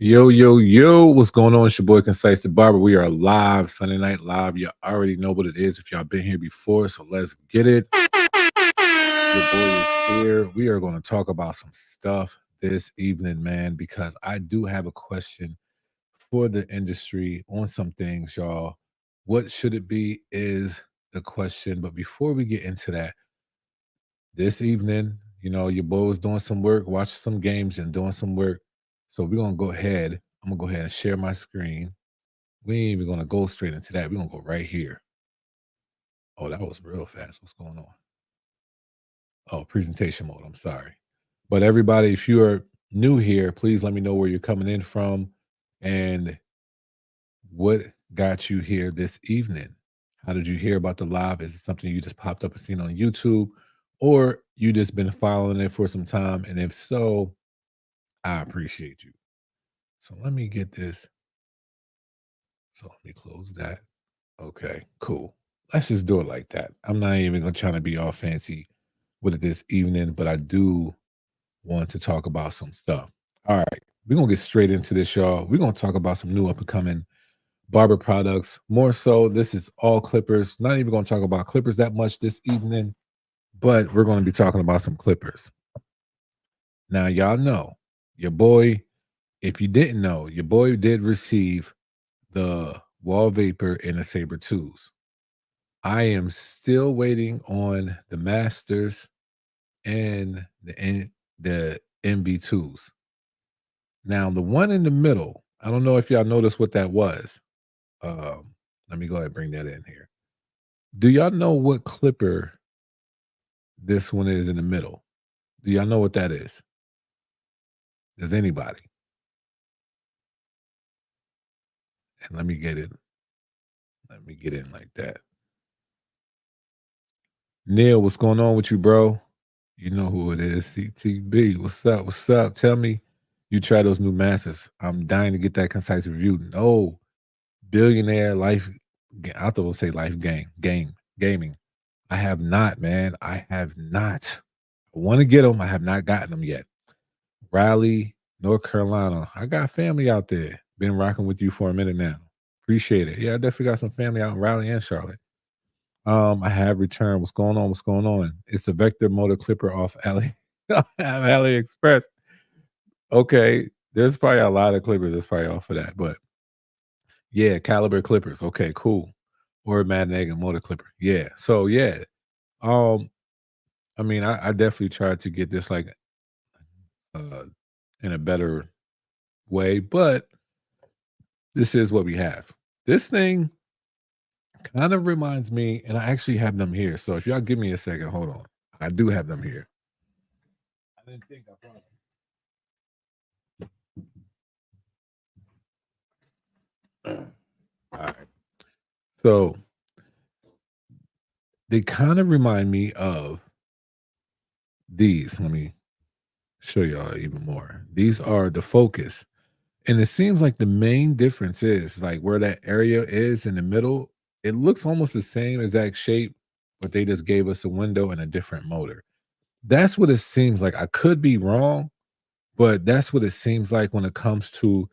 Yo, yo, yo, what's going on? It's your boy ConcisetheBarber. We are live, Sunday Night Live. You already know what it is if y'all been here before, so let's get it. Your boy is here. We are going to talk about some stuff this evening, man, because I do have a question for the industry on some things, y'all. What should it be is the question. But before we get into that, this evening, your boy was doing some work, watching some games and doing some work. So we're gonna go ahead. I'm gonna go ahead and share my screen. We ain't even gonna go straight into that. We're gonna go right here. Oh, that was real fast. What's going on? Oh, presentation mode. I'm sorry. But everybody, if you are new here, please let me know where you're coming in from and what got you here this evening. How did you hear about the live? Is it something you just popped up and seen on YouTube? Or you just been following it for some time? And if so, I appreciate you. So let me get this. So let me close that. Okay, cool. Let's just do it like that. I'm not even gonna try to be all fancy with it this evening, but I do want to talk about some stuff. All right, we're gonna get straight into this, y'all. We're gonna talk about some new up and coming barber products. More so, this is all clippers. Not even gonna talk about clippers that much this evening, but we're gonna be talking about some clippers. Now, y'all know your boy, if you didn't know, your boy did receive the wall vapor and the saber tools. I am still waiting on the masters and the MB2s. Now, the one in the middle, I don't know if y'all noticed what that was. Let me go ahead and bring that in here. Do y'all know what clipper this one is in the middle? Do y'all know what that is? Does anybody? And let me get it. Let me get in like that. Neil, what's going on with you, bro? You know who it is. CTB. What's up? What's up? Tell me you try those new masters. I'm dying to get that concise review. No, billionaire life. I thought it would say life gaming. I have not, man. I have not. I want to get them. I have not gotten them yet. Raleigh, North Carolina. I got family out there. Been rocking with you for a minute now. Appreciate it. Yeah, I definitely got some family out in Raleigh and Charlotte. I have returned. What's going on? What's going on? It's a vector motor clipper off AliExpress. Okay, there's probably a lot of clippers that's probably off of that, but yeah, caliber clippers. Okay, cool. Or magnetic motor clipper. Yeah. So yeah, um, I mean, I definitely tried to get this like uh in a better way, but this is what we have. This thing kind of reminds me, and I actually have them here. So if y'all give me a second, hold on. I do have them here. I didn't think I brought them. All right. So they kind of remind me of these. Let me show y'all even more. These are the Focus. And it seems like the main difference is like where that area is in the middle. It looks almost the same exact shape, but they just gave us a window and a different motor. That's what it seems like. I could be wrong, but that's what it seems like when it comes to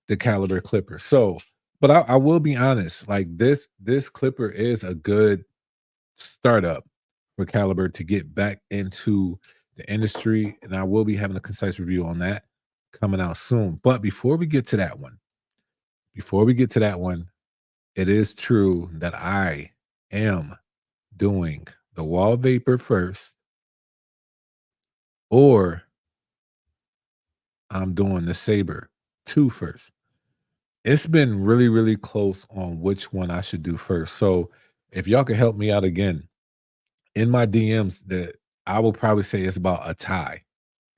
the caliber clipper. So, but I will be honest, like this clipper is a good startup for Caliber to get back into the industry, and I will be having a concise review on that coming out soon. But before we get to that one, it is true that I am doing the wall vapor first, or I'm doing the Saber 2 first. It's been really, really close on which one I should do first. So if y'all can help me out again, in my DMs that I will probably say it's about a tie.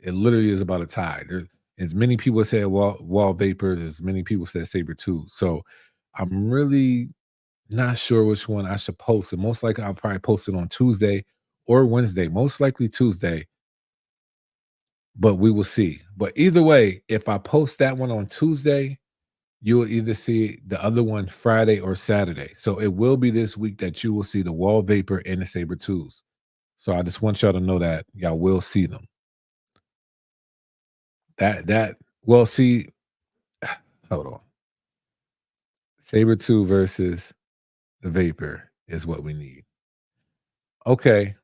It literally is about a tie. There's as many people say wall vapors, as many people say saber too. So I'm really not sure which one I should post. And most likely I'll probably post it on Tuesday or Wednesday. Most likely Tuesday, but we will see. But either way, if I post that one on Tuesday, you will either see the other one Friday or Saturday. So it will be this week that you will see the wall vapor and the saber twos. So I just want y'all to know that y'all will see them. That well, see, Hold on. Saber 2 versus the Vapor is what we need. Okay.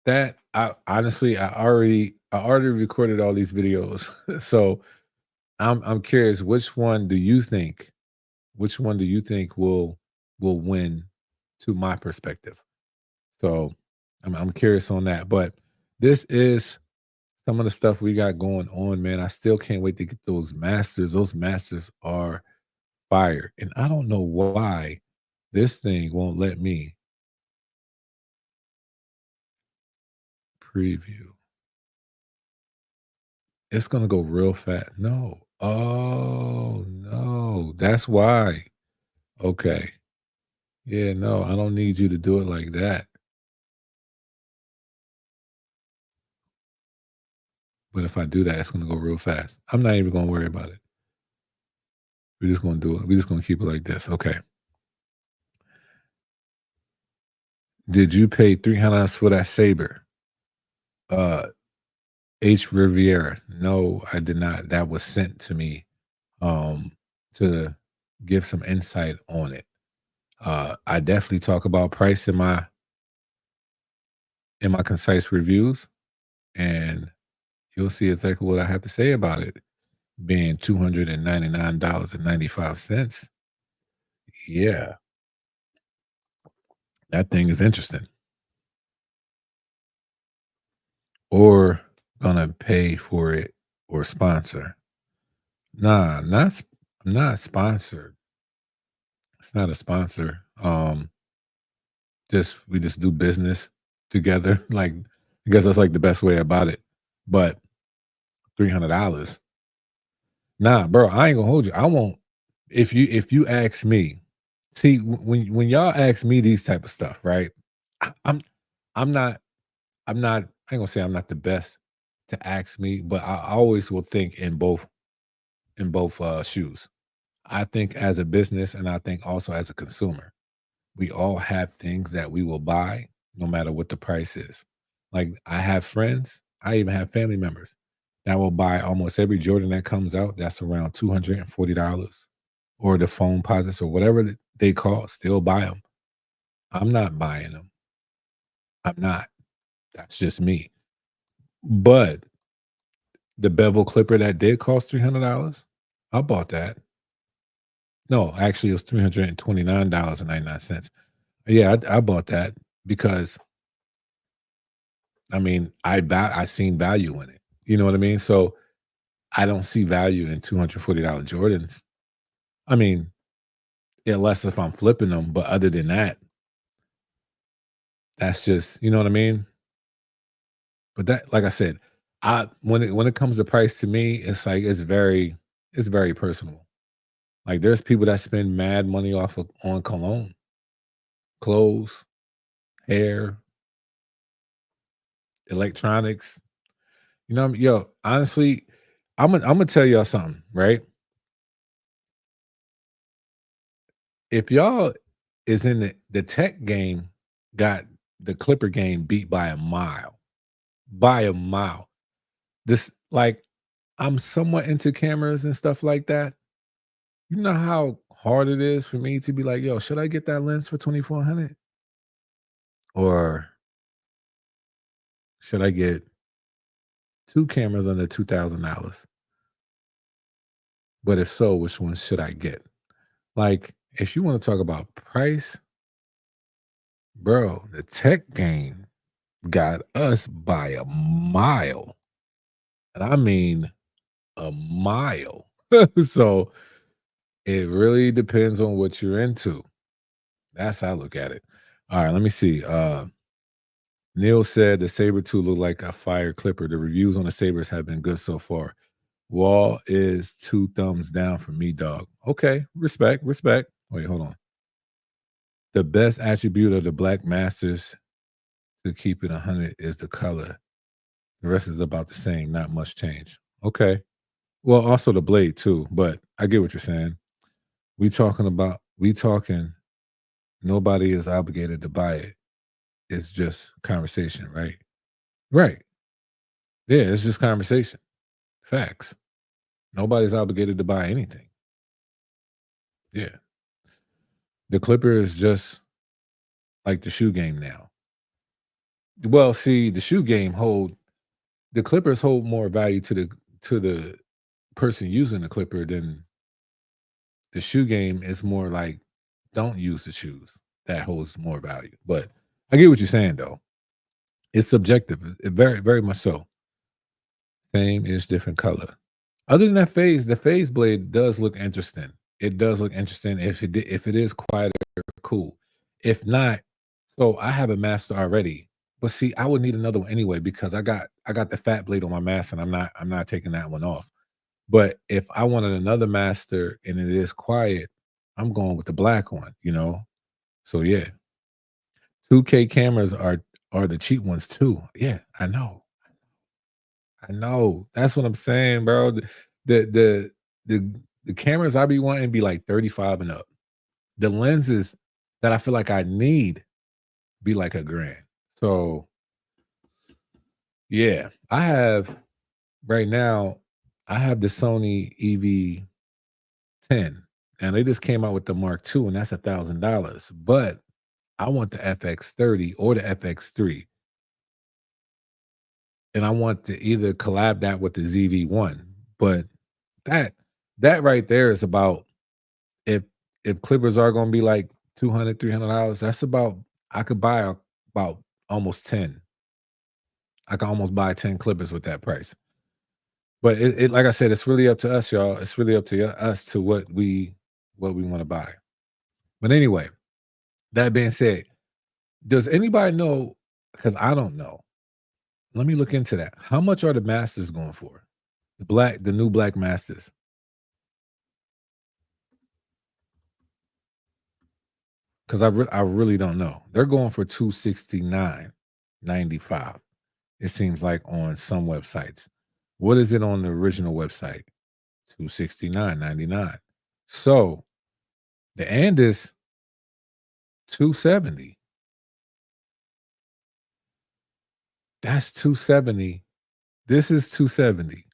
That I honestly, I already recorded all these videos. So, I'm curious, which one do you think will win to my perspective? So, I'm curious on that, but this is some of the stuff we got going on, man. I still can't wait to get those masters. Those masters are fire, and I don't know why this thing won't let me preview. It's gonna go real fast. No. Oh, no. That's why. Okay. Yeah, no, I don't need you to do it like that. But if I do that, it's gonna go real fast. I'm not even gonna worry about it. We're just gonna do it. We're just gonna keep it like this. Okay. Did you pay $300 for that Saber? Uh, H. Riviera. No, I did not. That was sent to me to give some insight on it. I definitely talk about price in my concise reviews, and you'll see exactly what I have to say about it. Being $299.95. Yeah, that thing is interesting. Or gonna pay for it or sponsor. Nah, not sponsored. It's not a sponsor. Just we just do business together. Like I guess that's like the best way about it. But $300. Nah, bro, I ain't gonna hold you. I won't. If you ask me, see when y'all ask me these type of stuff, right? I'm I'm not I ain't gonna say I'm not the best to ask me, but I always will think in both shoes. I think as a business, and I think also as a consumer. We all have things that we will buy no matter what the price is. Like I have friends, I even have family members that will buy almost every Jordan that comes out that's around $240 or the foam posits or whatever they cost. They'll buy them. I'm not buying them. I'm not. That's just me. But the bevel clipper that did cost $300, I bought that. No, actually, it was $329.99. Yeah, I bought that because I mean, I seen value in it. You know what I mean? So I don't see value in $240 Jordans. I mean, unless if I'm flipping them, but other than that, that's just you know what I mean? But that like I said, I when it comes to price to me, it's like it's very personal. Like there's people that spend mad money off of on cologne, clothes, hair, electronics. You know, yo, honestly, I'm gonna tell y'all something, right? If y'all is in the tech game, got the Clipper game beat by a mile, by a mile. This like I'm somewhat into cameras and stuff like that. You know how hard it is for me to be like, yo, should I get that lens for 2400 or should I get two cameras under $2,000? But if so, which one should I get? Like, if you want to talk about price, bro, the tech game got us by a mile. And I mean a mile. So it really depends on what you're into. That's how I look at it. All right, let me see. Neil said the Saber 2 looked like a fire clipper. The reviews on the Sabers have been good so far. Wall is 2 thumbs down for me, dog. Okay, respect, respect. Wait, hold on. The best attribute of the Black Masters to keep it 100 is the color. The rest is about the same, not much change. Okay. Well, also the blade too, but I get what you're saying. We talking nobody is obligated to buy it. It's just conversation, right? Right. Yeah, it's just conversation. Facts. Nobody's obligated to buy anything. Yeah. The clipper is just like the shoe game now. Well, see, the clippers hold more value to the person using the clipper than the shoe game is more like don't use the shoes. That holds more value. But I get what you're saying though. It's subjective. Very, very much so. Same is different color. Other than that phase, the phase blade does look interesting. It does look interesting if it is quieter, cool. If not, so I have a master already. But see, I would need another one anyway because I got the fat blade on my master and I'm not taking that one off. But if I wanted another master and it is quiet, I'm going with the black one. So yeah, 2K cameras are the cheap ones too. Yeah, I know. I know. That's what I'm saying, bro. The the the, the cameras I be wanting be like 35 and up. The lenses that I feel like I need be like a grand. So yeah, I have right now, I have the Sony EV10 and they just came out with the Mark II and that's $1,000. But I want the FX30 or the FX3 and I want to either collab that with the ZV-1. But that that right there is about if if clippers are gonna be like 200, $300, that's about I could buy about almost 10. I can almost buy 10 clippers with that price. But it like I said, it's really up to us, y'all. It's really up to us to what we want to buy. But anyway, that being said, does anybody know? Because I don't know. Let me look into that. How much are the masters going for? The new black masters. Because I really don't know. They're going for 269.95. It seems like on some websites. What is it on the original website? 269.99. So the Andis 270. That's 270. This is 270.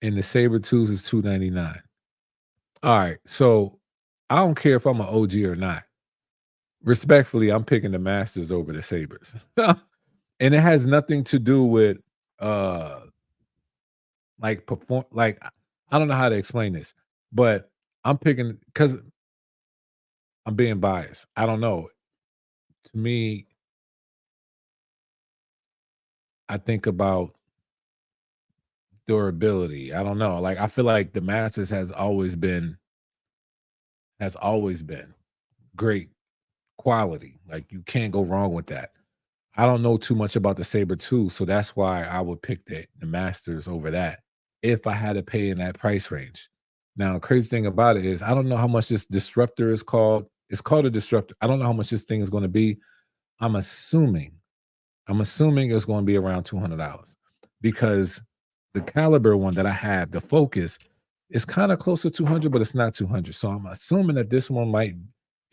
And the Saber 2s is 299. All right. So I don't care if I'm an OG or not. Respectfully, I'm picking the Masters over the Sabers. And it has nothing to do with uh like perform like I don't know how to explain this, but I'm picking because I'm being biased. I don't know. To me, I think about durability. I don't know. Like I feel like the Masters has always been great quality. Like you can't go wrong with that. I don't know too much about the Saber 2, so that's why I would pick the Masters over that if I had to pay in that price range. Now, crazy thing about it is I don't know how much this disruptor is called. It's called a disruptor. I don't know how much this thing is going to be. I'm assuming I'm assuming it's going to be around $200 because the caliber one that I have, the Focus, is kind of close to 200, but it's not 200. So I'm assuming that this one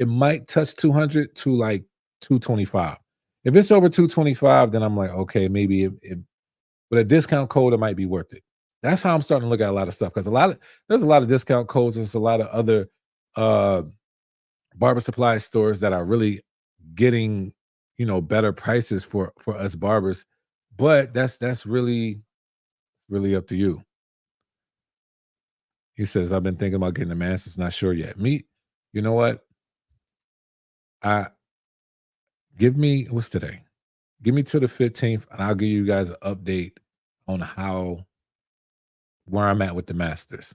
might touch 200 to like 225. If it's over 225, then I'm like, okay, maybe with a discount code, it might be worth it. That's how I'm starting to look at a lot of stuff because there's a lot of discount codes. There's a lot of other uh barber supply stores that are really getting better prices for us barbers, but that's really up to you. He says I've been thinking about getting a master's, not sure yet. Me, you know what? I Give me what's today? Give me to the 15th and I'll give you guys an update on how where I'm at with the masters.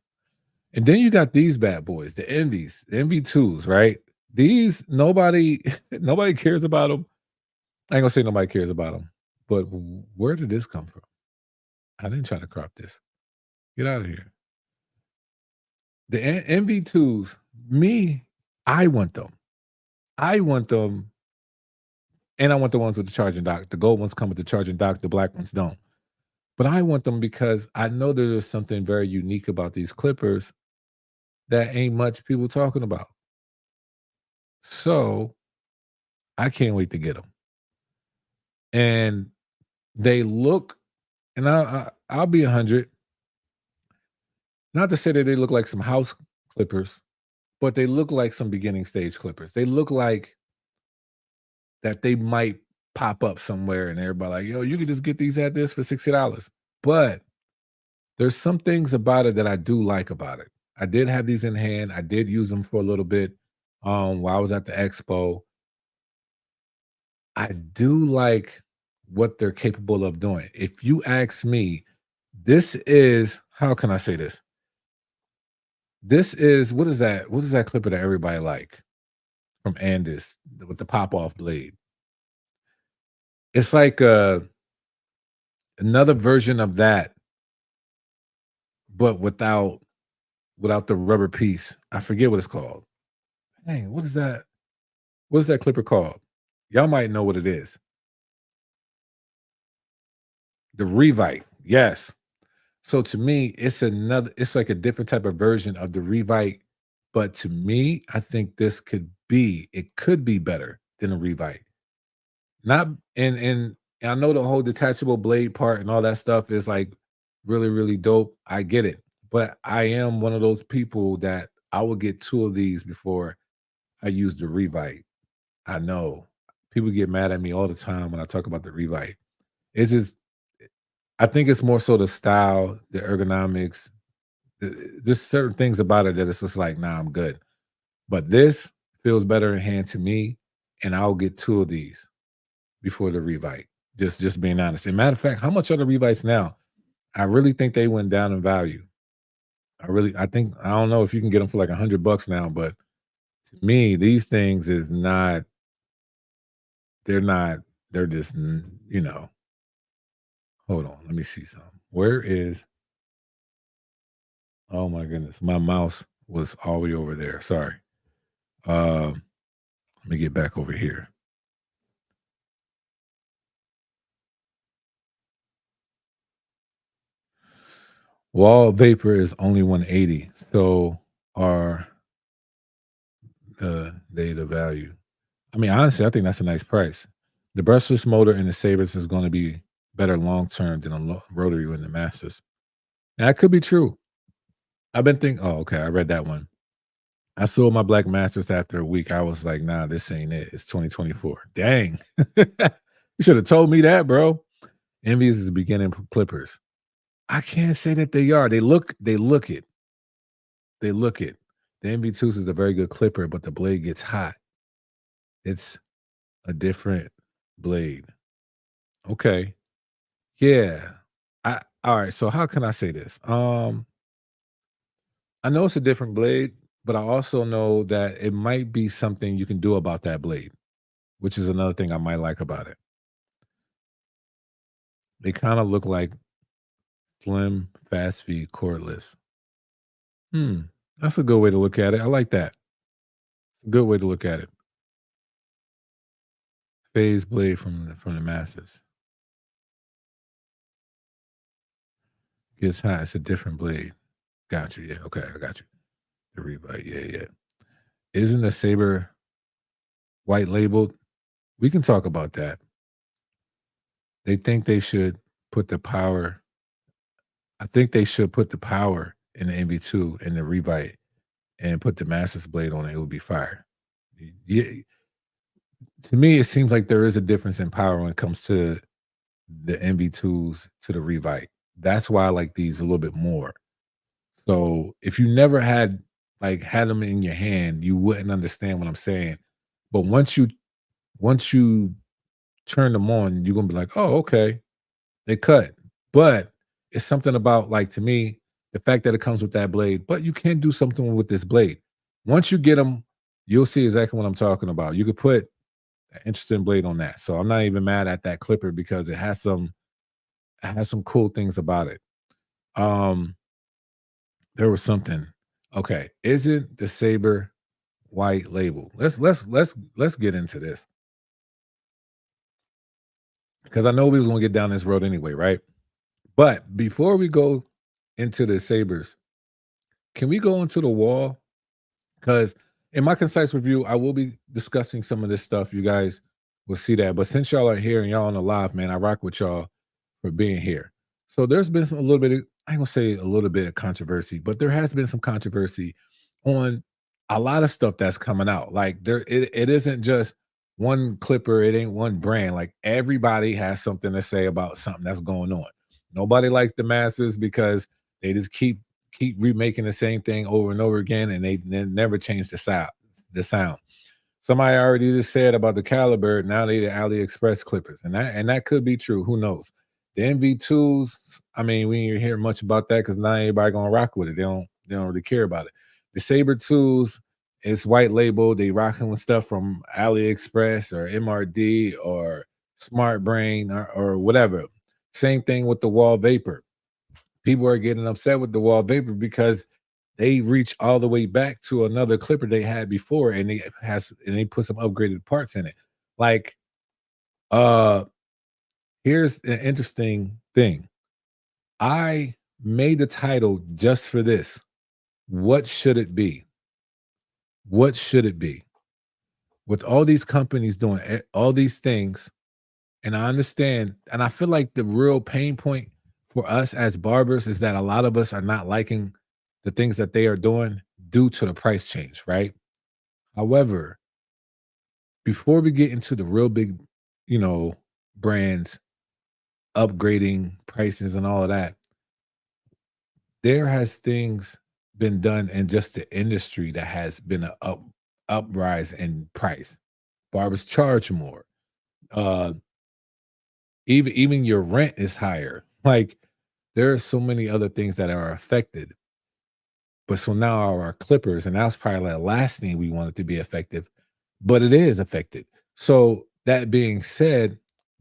And then you got these bad boys, the envies, the MV2s, right? These nobody nobody cares about them. I ain't gonna say nobody cares about them, but where did this come from? I didn't try to crop this. Get out of here. The MV2s, me, I want them. I want them, and I want the ones with the charging dock. The gold ones come with the charging dock, the black ones don't. But I want them because I know there's something very unique about these clippers that ain't much people talking about. So I can't wait to get them. And they look, and I'll be 100. Not to say that they look like some house clippers, but they look like some beginning stage clippers. They look like that they might pop up somewhere and everybody like, yo, you can just get these at this for $60. But there's some things about it that I do like about it. I did have these in hand. I did use them for a little bit while I was at the expo. I do like what they're capable of doing. If you ask me, this is how can I say this? This is what is that? What is that clipper that everybody like from Andis with the pop off blade? It's like another version of that, but without the rubber piece. I forget what it's called. Dang, what is that? What is that clipper called? Y'all might know what it is. The Revite. Yes. So to me, it's like a different type of version of the Revite. But to me, I think it could be better than a Revite. Not and I know the whole detachable blade part and all that stuff is like really, really dope. I get it. But I am one of those people that I will get two of these before I use the Revite. I know people get mad at me all the time when I talk about the Revite. It's just I think it's more so the style, the ergonomics, just certain things about it that it's just like, nah, I'm good. But this feels better in hand to me, and I'll get two of these before the Revite. Just being honest. And matter of fact, how much are the Revites now? I really think they went down in value. I don't know if you can get them for like $100 now, but to me, these things is not. They're not. They're just you know. Hold on, let me see something. Where is? Oh my goodness, my mouse was all the way over there. Sorry. Um, Let me get back over here. Wall vapor is only 180. So are they the value? I mean, honestly, I think that's a nice price. The brushless motor in the Sabres is going to be better long term than a rotary in the Masters. And that could be true. I've been thinking, oh, okay, I read that one. I sold my Black Masters after a week. I was like, nah, this ain't it. It's 2024. Dang. You should have told me that, bro. Envies is beginning clippers. I can't say that they are. They look it. They look it. The MV2s is a very good clipper, but the blade gets hot. It's a different blade. Okay. Yeah. I all right. So how can I say this? I know it's a different blade, but I also know that it might be something you can do about that blade, which is another thing I might like about it. They kind of look like slim, fast feed cordless. Hmm. That's a good way to look at it. I like that. It's a good way to look at it. Phase blade from the masses. Gets hot. It's a different blade. Got you. Yeah. Okay. I got you. The Revite. Yeah. Yeah. Isn't the Saber white labeled? We can talk about that. They think they should put the power. I think they should put the power in the MV2 and the Revite and put the Masters blade on it. It would be fire. Yeah. To me, it seems like there is a difference in power when it comes to the MV2s to the Revite. That's why I like these a little bit more. So if you never had them in your hand, you wouldn't understand what I'm saying. But once you turn them on, you're gonna be like, oh, okay, they cut. But it's something about like to me, the fact that it comes with that blade, but you can do something with this blade. Once you get them, you'll see exactly what I'm talking about. You could put an interesting blade on that. So I'm not even mad at that clipper because it has some cool things about it. Um, there was something. Okay, isn't the Saber white label? Let's get into this because I know we was gonna get down this road anyway, right? But before we go into the Sabers, can we go into the wall? Because in my concise review, I will be discussing some of this stuff. You guys will see that. But since y'all are here and y'all on the live, man, I rock with y'all for being here. So there's been a little bit of, I ain't gonna say a little bit of controversy, but there has been some controversy on a lot of stuff that's coming out. Like it isn't just one clipper, it ain't one brand. Like everybody has something to say about something that's going on. Nobody likes the masses because they just keep remaking the same thing over and over again, and they never change the sound. The sound. Somebody already just said about the caliber. Now they the AliExpress clippers, and that could be true. Who knows? The MV2s. I mean, we didn't hear much about that because not everybody gonna rock with it. They don't really care about it. The Saber twos, it's white label. They rocking with stuff from AliExpress or MRD or Smart Brain or whatever. Same thing with the Wall Vapor. People are getting upset with the Wall Vapor because they reach all the way back to another clipper they had before, and they put some upgraded parts in it. Like, uh, here's an interesting thing. I made the title just for this. What should it be? What should it be? With all these companies doing all these things, and I understand, and I feel like the real pain point for us as barbers is that a lot of us are not liking the things that they are doing due to the price change, right? However, before we get into the real big, you know, brands upgrading prices and all of that, there has things been done in just the industry that has been a uprise in price. Barbers charge more. Uh, even your rent is higher. Like there are so many other things that are affected. But so now our clippers, and that's probably the last thing we want it to be effective, but it is affected. So that being said,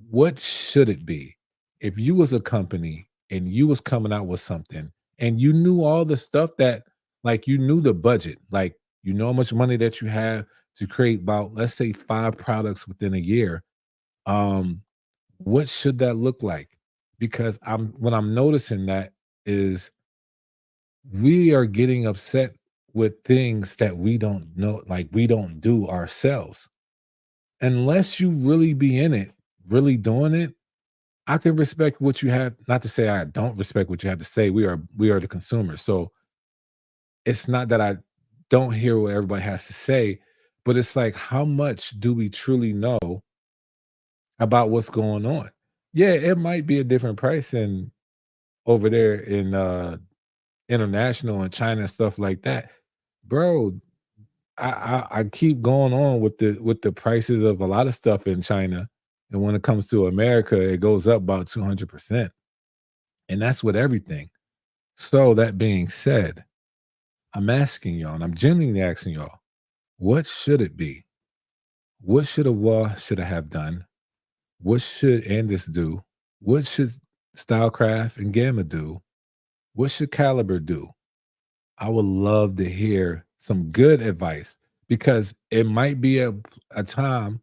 what should it be? If you was a company and you was coming out with something and you knew all the stuff that like you knew the budget, like you know how much money that you have to create about let's say 5 products within a year. Um, what should that look like? Because I'm what I'm noticing that is we are getting upset with things that we don't know, like we don't do ourselves. Unless you really be in it, really doing it, I can respect what you have. Not to say I don't respect what you have to say. We are the consumers. So it's not that I don't hear what everybody has to say, but it's like how much do we truly know about what's going on? Yeah, it might be a different price in over there in international and China and stuff like that. Bro, I keep going on with the prices of a lot of stuff in China, and when it comes to America, it goes up about 200%, and that's with everything. So that being said, I'm asking y'all, and I'm genuinely asking y'all, what should it be? What should a wall should have done? What should Andis do? What should Stylecraft and Gamma do? What should Caliber do? I would love to hear some good advice because it might be a time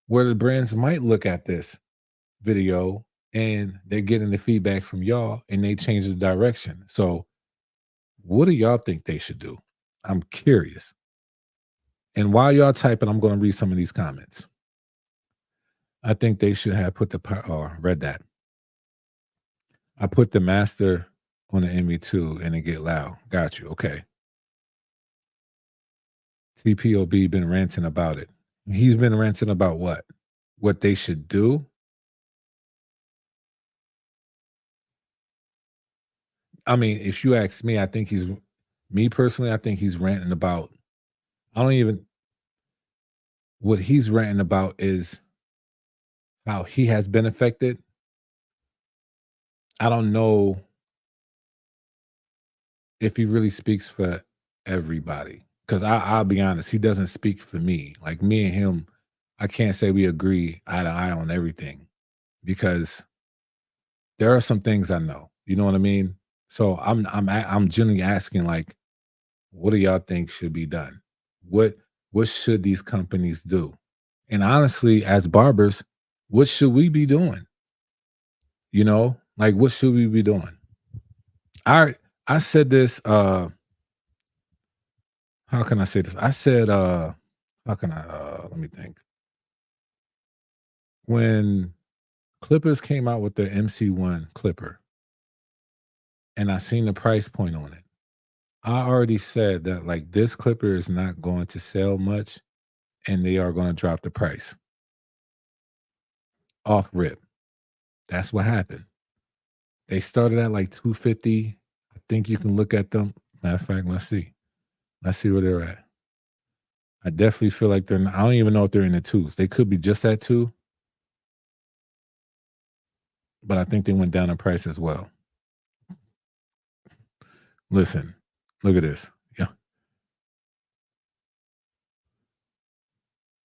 where the brands might look at this video and they're getting the feedback from y'all and they change the direction. So, what do y'all think they should do? I'm curious. And while y'all typing, I'm going to read some of these comments. I think they should have put read that. I put the master on the ME2 and it get loud. Got you. Okay. CPOB been ranting about it. He's been ranting about what? What they should do? I mean, if you ask me, I think he's me personally, I think he's ranting about I don't even what he's ranting about is how he has been affected. I don't know if he really speaks for everybody. Cause I'll be honest, he doesn't speak for me. Like me and him, I can't say we agree eye to eye on everything because there are some things I know. You know what I mean? So I'm genuinely asking like, what do y'all think should be done? What what should these companies do? And honestly, as barbers, what should we be doing? You know, like what should we be doing? I I said this. How can I say this? I said, how can I? Let me think. When Clippers came out with the MC1 Clipper, and I seen the price point on it, I already said that like this clipper is not going to sell much and they are going to drop the price off rip. That's what happened. They started at like 250. I think you can look at them. Matter of fact, let's see. Let's see where they're at. I definitely feel like they're not, I don't even know if they're in the twos. They could be just at two, but I think they went down in price as well. Listen, look at this. Yeah,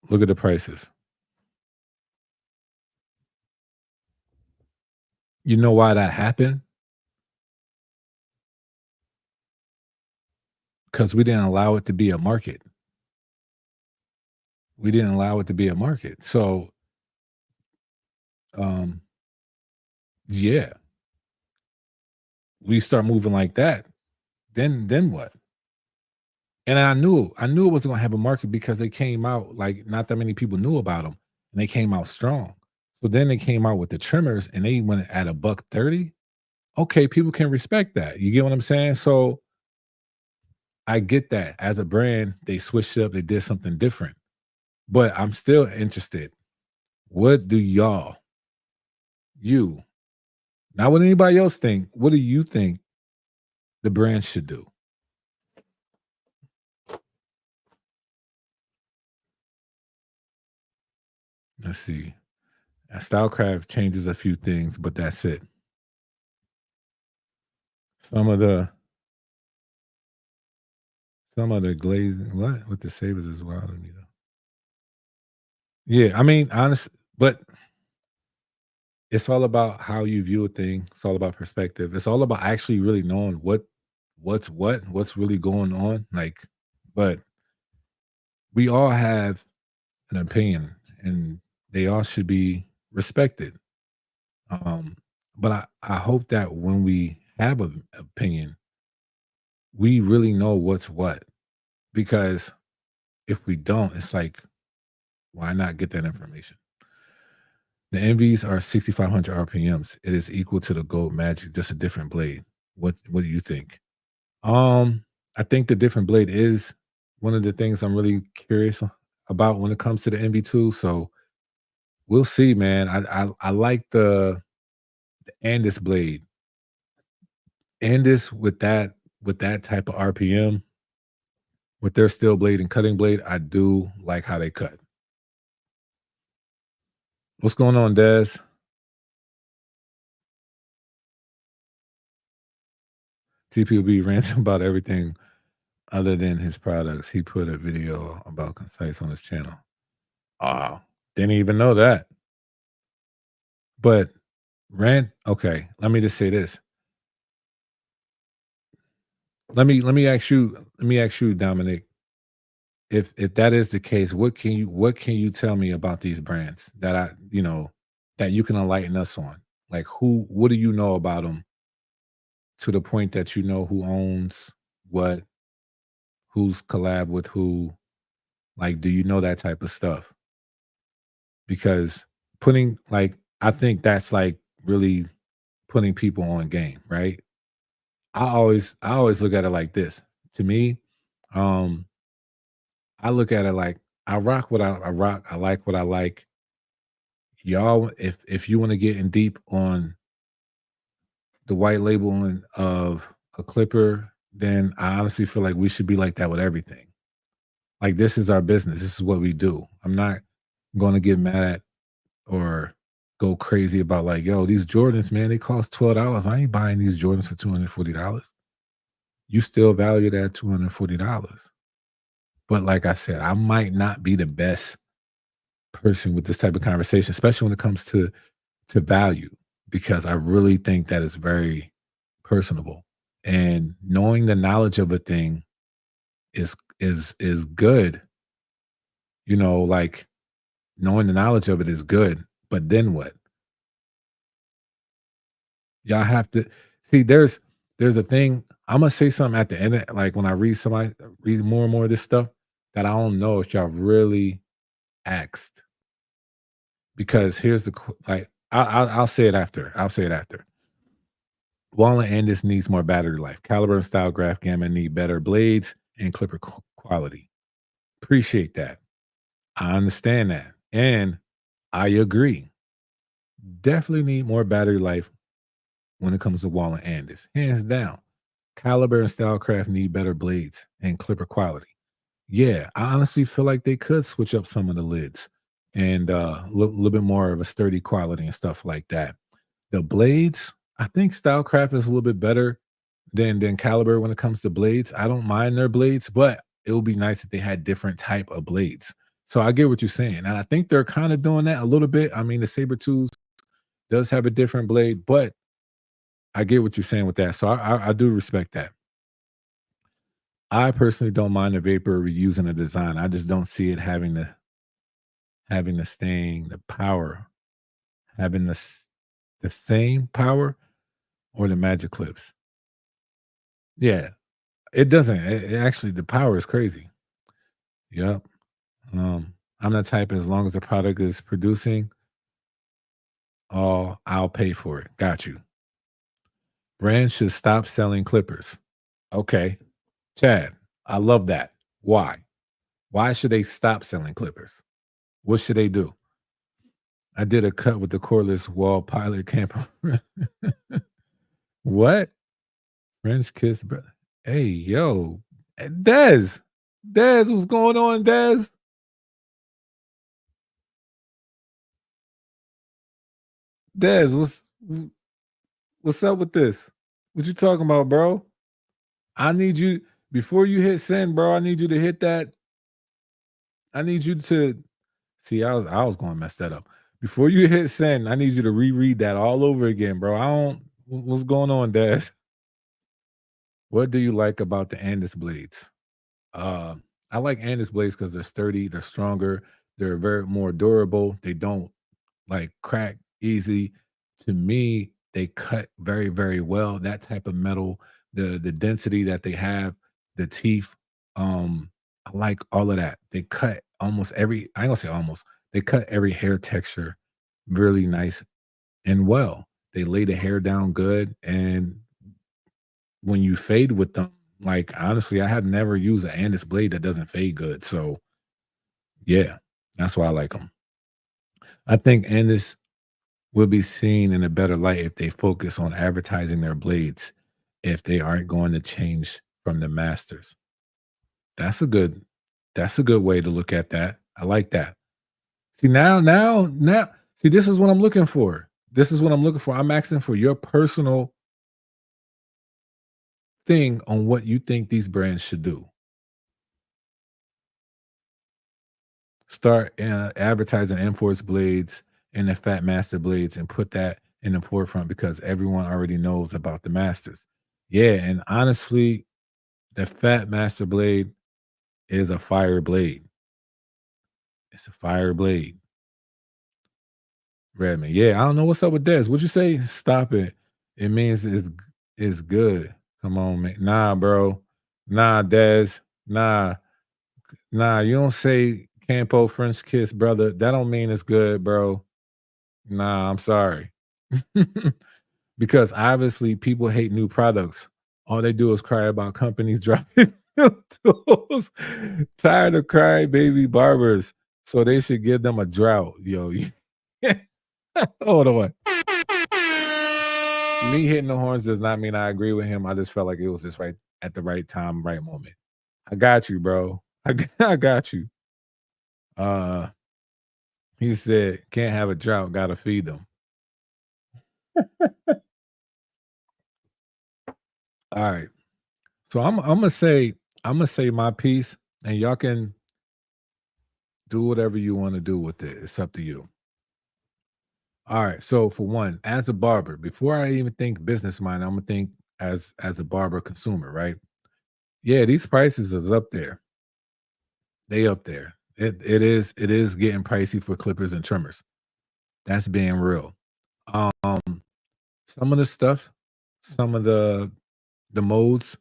look at the prices. You know why that happened? Because we didn't allow it to be a market. We didn't allow it to be a market. So, um, yeah, we start moving like that. Then what? And I knew it wasn't gonna have a market because they came out like not that many people knew about them, and they came out strong. So then they came out with the trimmers, and they went at a buck 30. Okay, people can respect that. You get what I'm saying? So I get that. As a brand, they switched up, they did something different. But I'm still interested. What do you, not what anybody else think, what do you think the brand should do? Let's see. Stylecraft changes a few things, but that's it. Some of the some of the glazing what? With the sabers as well. Let me know. Yeah, I mean, honest, but it's all about how you view a thing. It's all about perspective. It's all about actually really knowing what's really going on. Like, but we all have an opinion and they all should be respected. Um, but I hope that when we have an opinion, we really know what's what. Because if we don't, it's like, why not get that information? The envies are 6,500 RPMs. It is equal to the Gold Magic, just a different blade. What do you think? I think the different blade is one of the things I'm really curious about when it comes to the NV2. So we'll see, man. I like the Andis blade. Andis with that type of RPM, with their steel blade and cutting blade, I do like how they cut. What's going on, Des? TPOB rants about everything other than his products. He put a video about Concise on his channel. Oh, didn't even know that. But rant, okay, let me just say this. Let me ask you, Dominic, if that is the case, what can you tell me about these brands that that you can enlighten us on? Like what do you know about them to the point that you know who owns what, who's collab with who? Like, do you know that type of stuff? Because putting like I think that's like really putting people on game, right? I always look at it like this. To me, um, I look at it like I rock what I rock. I like what I like. Y'all, if you want to get in deep on the white labeling of a clipper, then I honestly feel like we should be like that with everything. Like this is our business. This is what we do. I'm not going to get mad at or go crazy about like, yo, these Jordans, man, they cost $12. I ain't buying these Jordans for $240. You still value that $240. But like I said, I might not be the best person with this type of conversation, especially when it comes to value, because I really think that is very personable. And knowing the knowledge of a thing is good. Like knowing the knowledge of it is good. But then what? Y'all have to see. There's a thing. I'm gonna say something at the end. Like when I read more and more of this stuff that I don't know if y'all really asked. Because here's the like I'll say it after. I'll say it after. Walnut Andis needs more battery life. Caliber and Style Graph Gamma need better blades and clipper quality. Appreciate that. I understand that. And I agree. Definitely need more battery life when it comes to Walnut Andis. Hands down. Caliber and Stylecraft need better blades and clipper quality. Yeah, I honestly feel like they could switch up some of the lids and a little bit more of a sturdy quality and stuff like that. The blades, I think Stylecraft is a little bit better than Caliber when it comes to blades. I don't mind their blades, but it would be nice if they had different type of blades. So I get what you're saying, and I think they're kind of doing that a little bit. I mean, the Saber Tools does have a different blade, but I get what you're saying with that. So I do respect that. I personally don't mind the Vapor reusing the design. I just don't see it having the staying the power, having the same power or the Magic Clips. Yeah, it doesn't. It actually the power is crazy. Yep. I'm the type as long as the product is producing, I'll pay for it. Got you. Brands should stop selling clippers. Okay. Chad, I love that. Why? Why should they stop selling clippers? What should they do? I did a cut with the cordless wall pilot camper. What? French kiss, brother. Hey, yo. Dez. Dez, what's going on, Dez? Dez, what's up with this? What you talking about, bro? I need you before you hit send, bro. I need you to hit that. I need you to see. I was going to mess that up. Before you hit send, I need you to reread that all over again, bro. I don't. What's going on, Daz? What do you like about the Andis blades? Uh, I like Andis blades because they're sturdy, they're stronger, they're very more durable. They don't like crack easy. To me, they cut very, very well. That type of metal, the density that they have, the teeth, I like all of that. They cut almost every I ain't gonna say almost, they cut every hair texture really nice and well. They lay the hair down good. And when you fade with them, like honestly, I had never used an Andis blade that doesn't fade good. So yeah, that's why I like them. I think Andis will be seen in a better light if they focus on advertising their blades, if they aren't going to change from the masters. That's a good that's a good way to look at that. I like that. See now see this is what I'm looking for. This is what I'm looking for. I'm asking for your personal thing on what you think these brands should do. Start advertising Enforce blades and the Fat Master blades and put that in the forefront because everyone already knows about the masters. Yeah, and honestly, the Fat Master blade is a fire blade. It's a fire blade. Redman. Yeah, I don't know what's up with this. What'd you say? Stop it. It means it's good. Come on, man. Nah, bro. Nah, Dez. Nah. Nah, you don't say Campo French kiss, brother. That don't mean it's good, bro. Nah, I'm sorry. Because obviously people hate new products. All they do is cry about companies dropping new tools. Tired of crying baby barbers. So they should give them a drought. Yo, hold on. Me hitting the horns does not mean I agree with him. I just felt like it was just right at the right time, right moment. I got you, bro. I got you. Uh he said, can't have a drought, gotta feed them. All right. So I'm gonna say my piece and y'all can do whatever you want to do with it. It's up to you. All right. So for one, as a barber, before I even think business mind, I'm gonna think as a barber consumer, right? Yeah, these prices is up there. They up there. It is getting pricey for clippers and trimmers. That's being real. Um, some of the stuff, some of the modes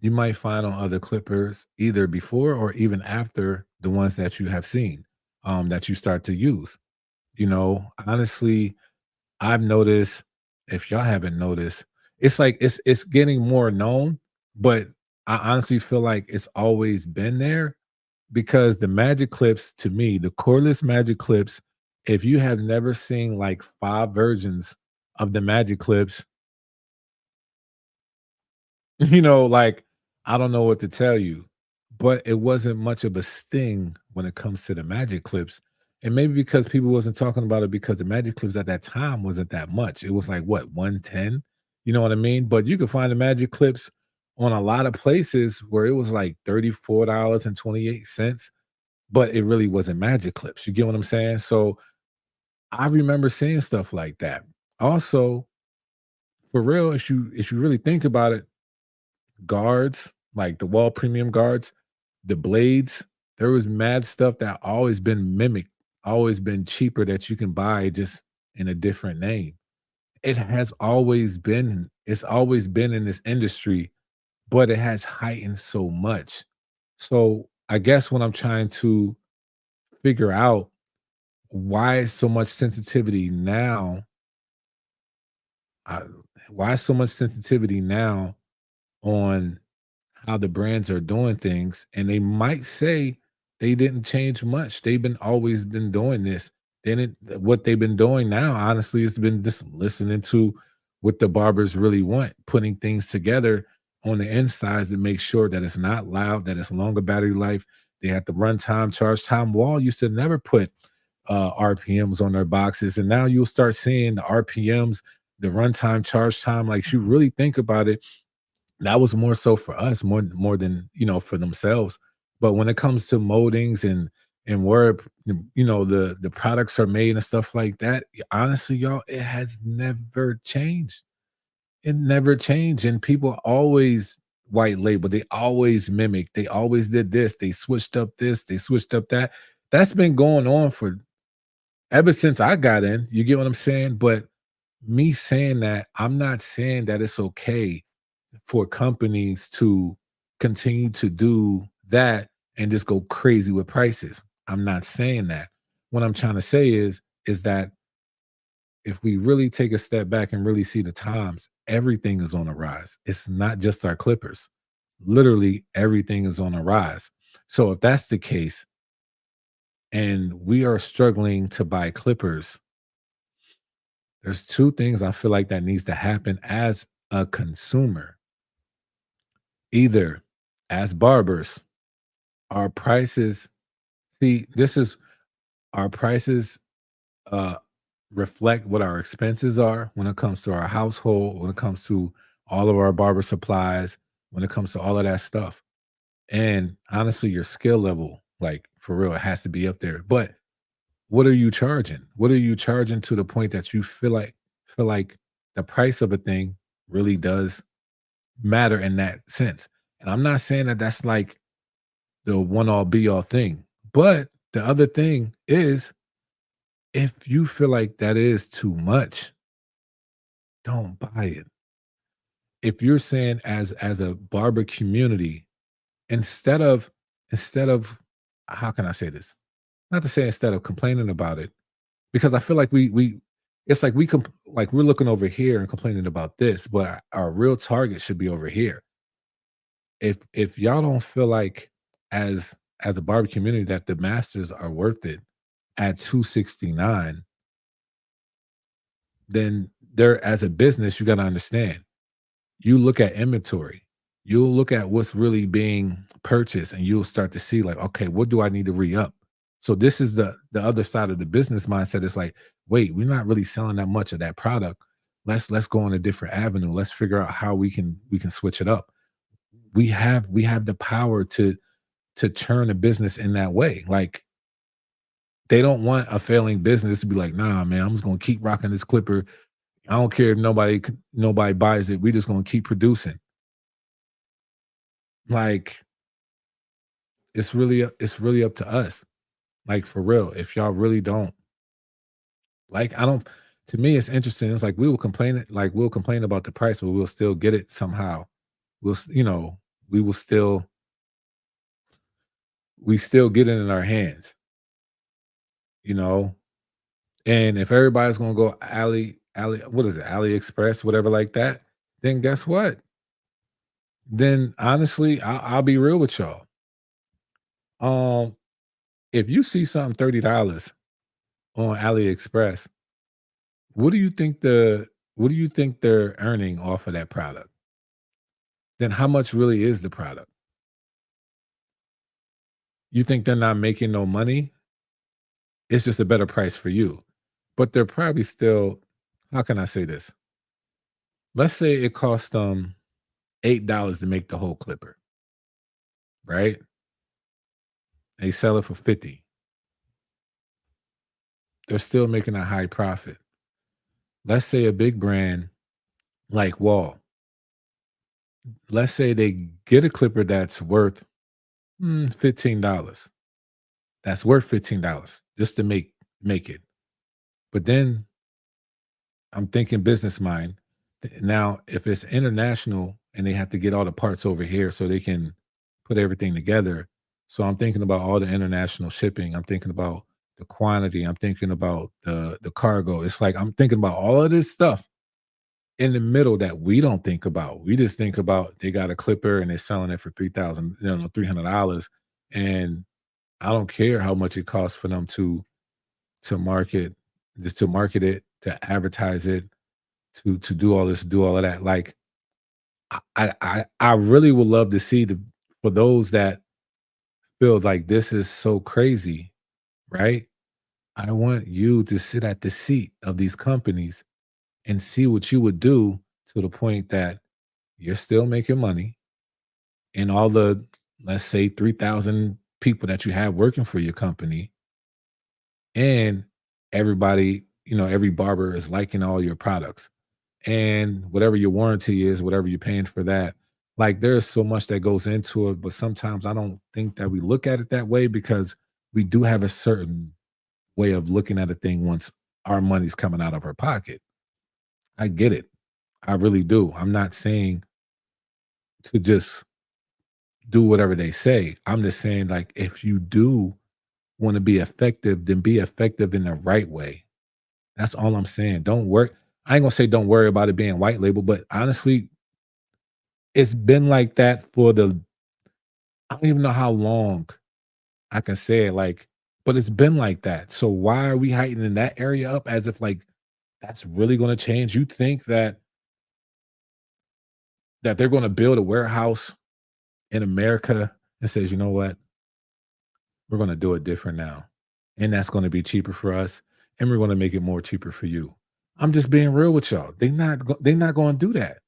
you might find on other clippers either before or even after the ones that you have seen that you start to use. Honestly, I've noticed, if y'all haven't noticed, it's like it's getting more known, but I honestly feel like it's always been there because the magic clips to me, the cordless magic clips, if you have never seen like 5 versions of the magic clips, like, I don't know what to tell you, but it wasn't much of a sting when it comes to the magic clips. And maybe because people wasn't talking about it because the magic clips at that time wasn't that much. It was like what, 110? You know what I mean? But you could find the magic clips on a lot of places where it was like $34.28, but it really wasn't magic clips. You get what I'm saying? So I remember seeing stuff like that. Also, for real, if you really think about it, guards, like the wall premium guards, the blades, there was mad stuff that always been mimicked, always been cheaper that you can buy just in a different name. It's always been in this industry, but it has heightened so much. So I guess when I'm trying to figure out why so much sensitivity now, I, why so much sensitivity now on how the brands are doing things, and they might say they didn't change much. They've been always been doing this. Then what they've been doing now, honestly, has been just listening to what the barbers really want, putting things together on the insides to make sure that it's not loud, that it's longer battery life. They have the runtime, charge time. Wall used to never put RPMs on their boxes, and now you'll start seeing the RPMs, the runtime, charge time. Like, you really think about it, that was more so for us, more than, for themselves. But when it comes to moldings and where, the products are made and stuff like that, honestly, y'all, it has never changed. It never changed. And people always white label, they always mimic, they always did this, they switched up this, they switched up that. That's been going on for ever since I got in. You get what I'm saying? But me saying that, I'm not saying that it's okay for companies to continue to do that and just go crazy with prices. I'm not saying that. What I'm trying to say is that if we really take a step back and really see the times, everything is on a rise. It's not just our clippers. Literally everything is on a rise. So if that's the case and we are struggling to buy clippers, there's two things I feel like that needs to happen as a consumer. Either as barbers, our prices, see, this is our prices uh reflect what our expenses are when it comes to our household, when it comes to all of our barber supplies, when it comes to all of that stuff. And honestly, your skill level, like, for real, it has to be up there. But what are you charging? What are you charging to the point that you feel like the price of a thing really does matter in that sense? And I'm not saying that that's like the one all be all thing. But the other thing is, if you feel like that is too much, don't buy it. If you're saying as a barber community, instead of instead of how can I say this? Not to say instead of complaining about it, because I feel like we it's like like we're looking over here and complaining about this, but our real target should be over here. If y'all don't feel like as a barber community that the masters are worth it at 269, then there, as a business, you got to understand, you look at inventory, you'll look at what's really being purchased, and you'll start to see, like, okay, what do I need to re-up? So this is the other side of the business mindset. It's like, wait, we're not really selling that much of that product. Let's go on a different avenue. Let's figure out how we can switch it up. We have the power to turn a business in that way. Like, they don't want a failing business to be like, nah, man, I'm just gonna keep rocking this clipper. I don't care if nobody buys it. We just gonna keep producing. Like, it's really up to us. Like, for real. If y'all really don't like, I don't. To me, it's interesting. It's like we'll complain about the price, but we'll still get it somehow. We will still get it in our hands. You know, and if everybody's gonna go what is it, AliExpress, whatever like that, then guess what? Then honestly, I'll be real with y'all. Um, if you see something $30 on AliExpress, what do you think what do you think they're earning off of that product? Then how much really is the product? You think they're not making no money? It's just a better price for you. But they're probably still, how can I say this? Let's say it cost them $8 to make the whole clipper, right? They sell it for 50. They're still making a high profit. Let's say a big brand like Wall, let's say they get a clipper that's worth $15. That's worth $15 just to make it. But then I'm thinking business mind. Now, if it's international and they have to get all the parts over here so they can put everything together. So I'm thinking about all the international shipping. I'm thinking about the quantity. I'm thinking about the cargo. It's like I'm thinking about all of this stuff in the middle that we don't think about. We just think about they got a clipper and they're selling it for 3,000, $300. And I don't care how much it costs for them to market, just to market it, to advertise it, to do all this, do all of that. Like I really would love to see the for those that feel like this is so crazy, right? I want you to sit at the seat of these companies and see what you would do to the point that you're still making money and all the, let's say, 3,000 people that you have working for your company, and everybody, every barber is liking all your products, and whatever your warranty is, whatever you're paying for that. Like there's so much that goes into it, but sometimes I don't think that we look at it that way because we do have a certain way of looking at a thing once our money's coming out of our pocket. I get it. I really do. I'm not saying to just do whatever they say. I'm just saying, like, if you do want to be effective, then be effective in the right way. That's all I'm saying. Don't worry. I ain't gonna say don't worry about it being white label, but honestly, it's been like that for I don't even know how long I can say it, like, but it's been like that. So why are we heightening that area up as if like that's really gonna change? You think that they're gonna build a warehouse in America and says, you know what, we're gonna do it different now. And that's gonna be cheaper for us, and we're gonna make it more cheaper for you. I'm just being real with y'all. They're not gonna do that.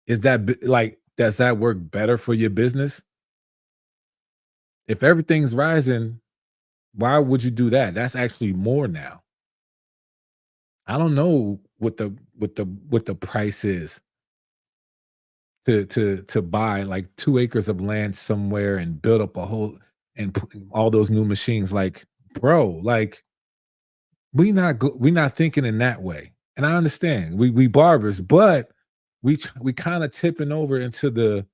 Is that like does that work better for your business? If everything's rising, why would you do that? That's actually more now. I don't know what the price is to buy like 2 acres of land somewhere and build up a whole and put all those new machines. Like, bro, like we not thinking in that way. And I understand we barbers, but we kind of tipping over into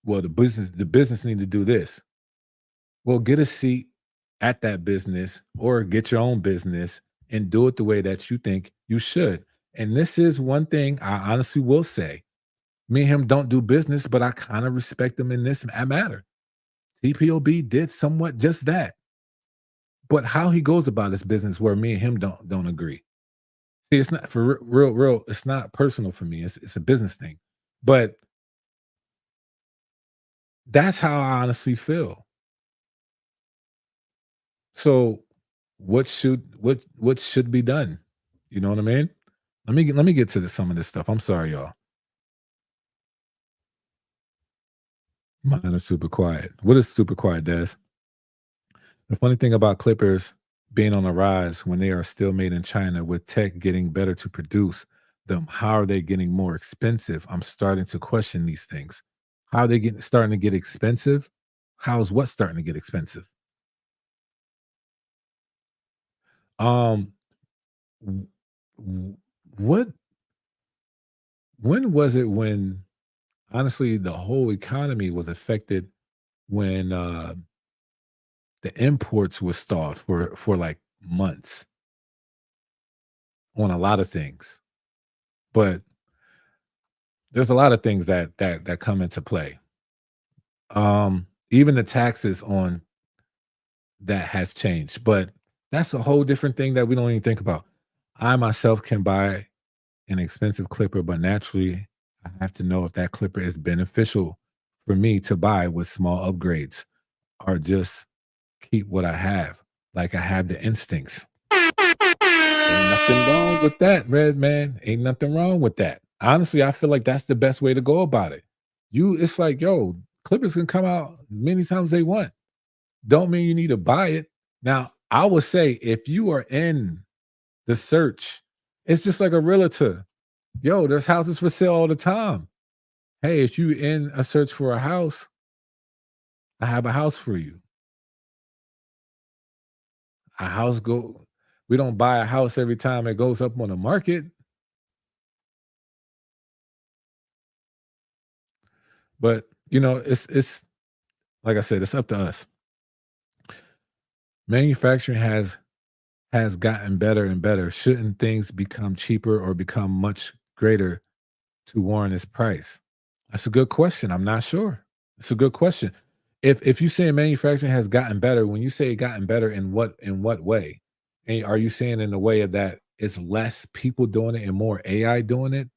well, the business need to do this. Well, get a seat at that business or get your own business and do it the way that you think you should. And this is one thing I honestly will say. Me and him don't do business, but I kind of respect him in this matter. TPOB did somewhat just that. But how he goes about his business where me and him don't agree. See, it's not for real, it's not personal for me. It's a business thing. But that's how I honestly feel. So what should be done? You know what I mean? Let me get to some of this stuff. I'm sorry, y'all. Mine are super quiet. What is super quiet, Des? The funny thing about clippers being on the rise when they are still made in China with tech getting better to produce them, how are they getting more expensive? I'm starting to question these things. How are they getting starting to get expensive? How's what starting to get expensive? Um w- w- what when was it when honestly the whole economy was affected when the imports was stalled for like months on a lot of things. But there's a lot of things that come into play. Even the taxes on that has changed, but that's a whole different thing that we don't even think about. I myself can buy an expensive clipper, but naturally, I have to know if that clipper is beneficial for me to buy with small upgrades or just keep what I have. Like I have the instincts. Ain't nothing wrong with that, red man. Ain't nothing wrong with that. Honestly, I feel like that's the best way to go about it. It's like, yo, clippers can come out many times they want. Don't mean you need to buy it. Now, I would say if you are in the search, it's just like a realtor. Yo, there's houses for sale all the time. Hey, if you in a search for a house, I have a house for you. A house go We don't buy a house every time it goes up on the market, but it's like I said, it's up to us. Manufacturing has gotten better and better. Shouldn't things become cheaper or become much greater to warrant its price? That's a good question. I'm not sure. It's a good question. If you say manufacturing has gotten better, when you say gotten better, in what way? And are you saying in the way of that it's less people doing it and more AI doing it?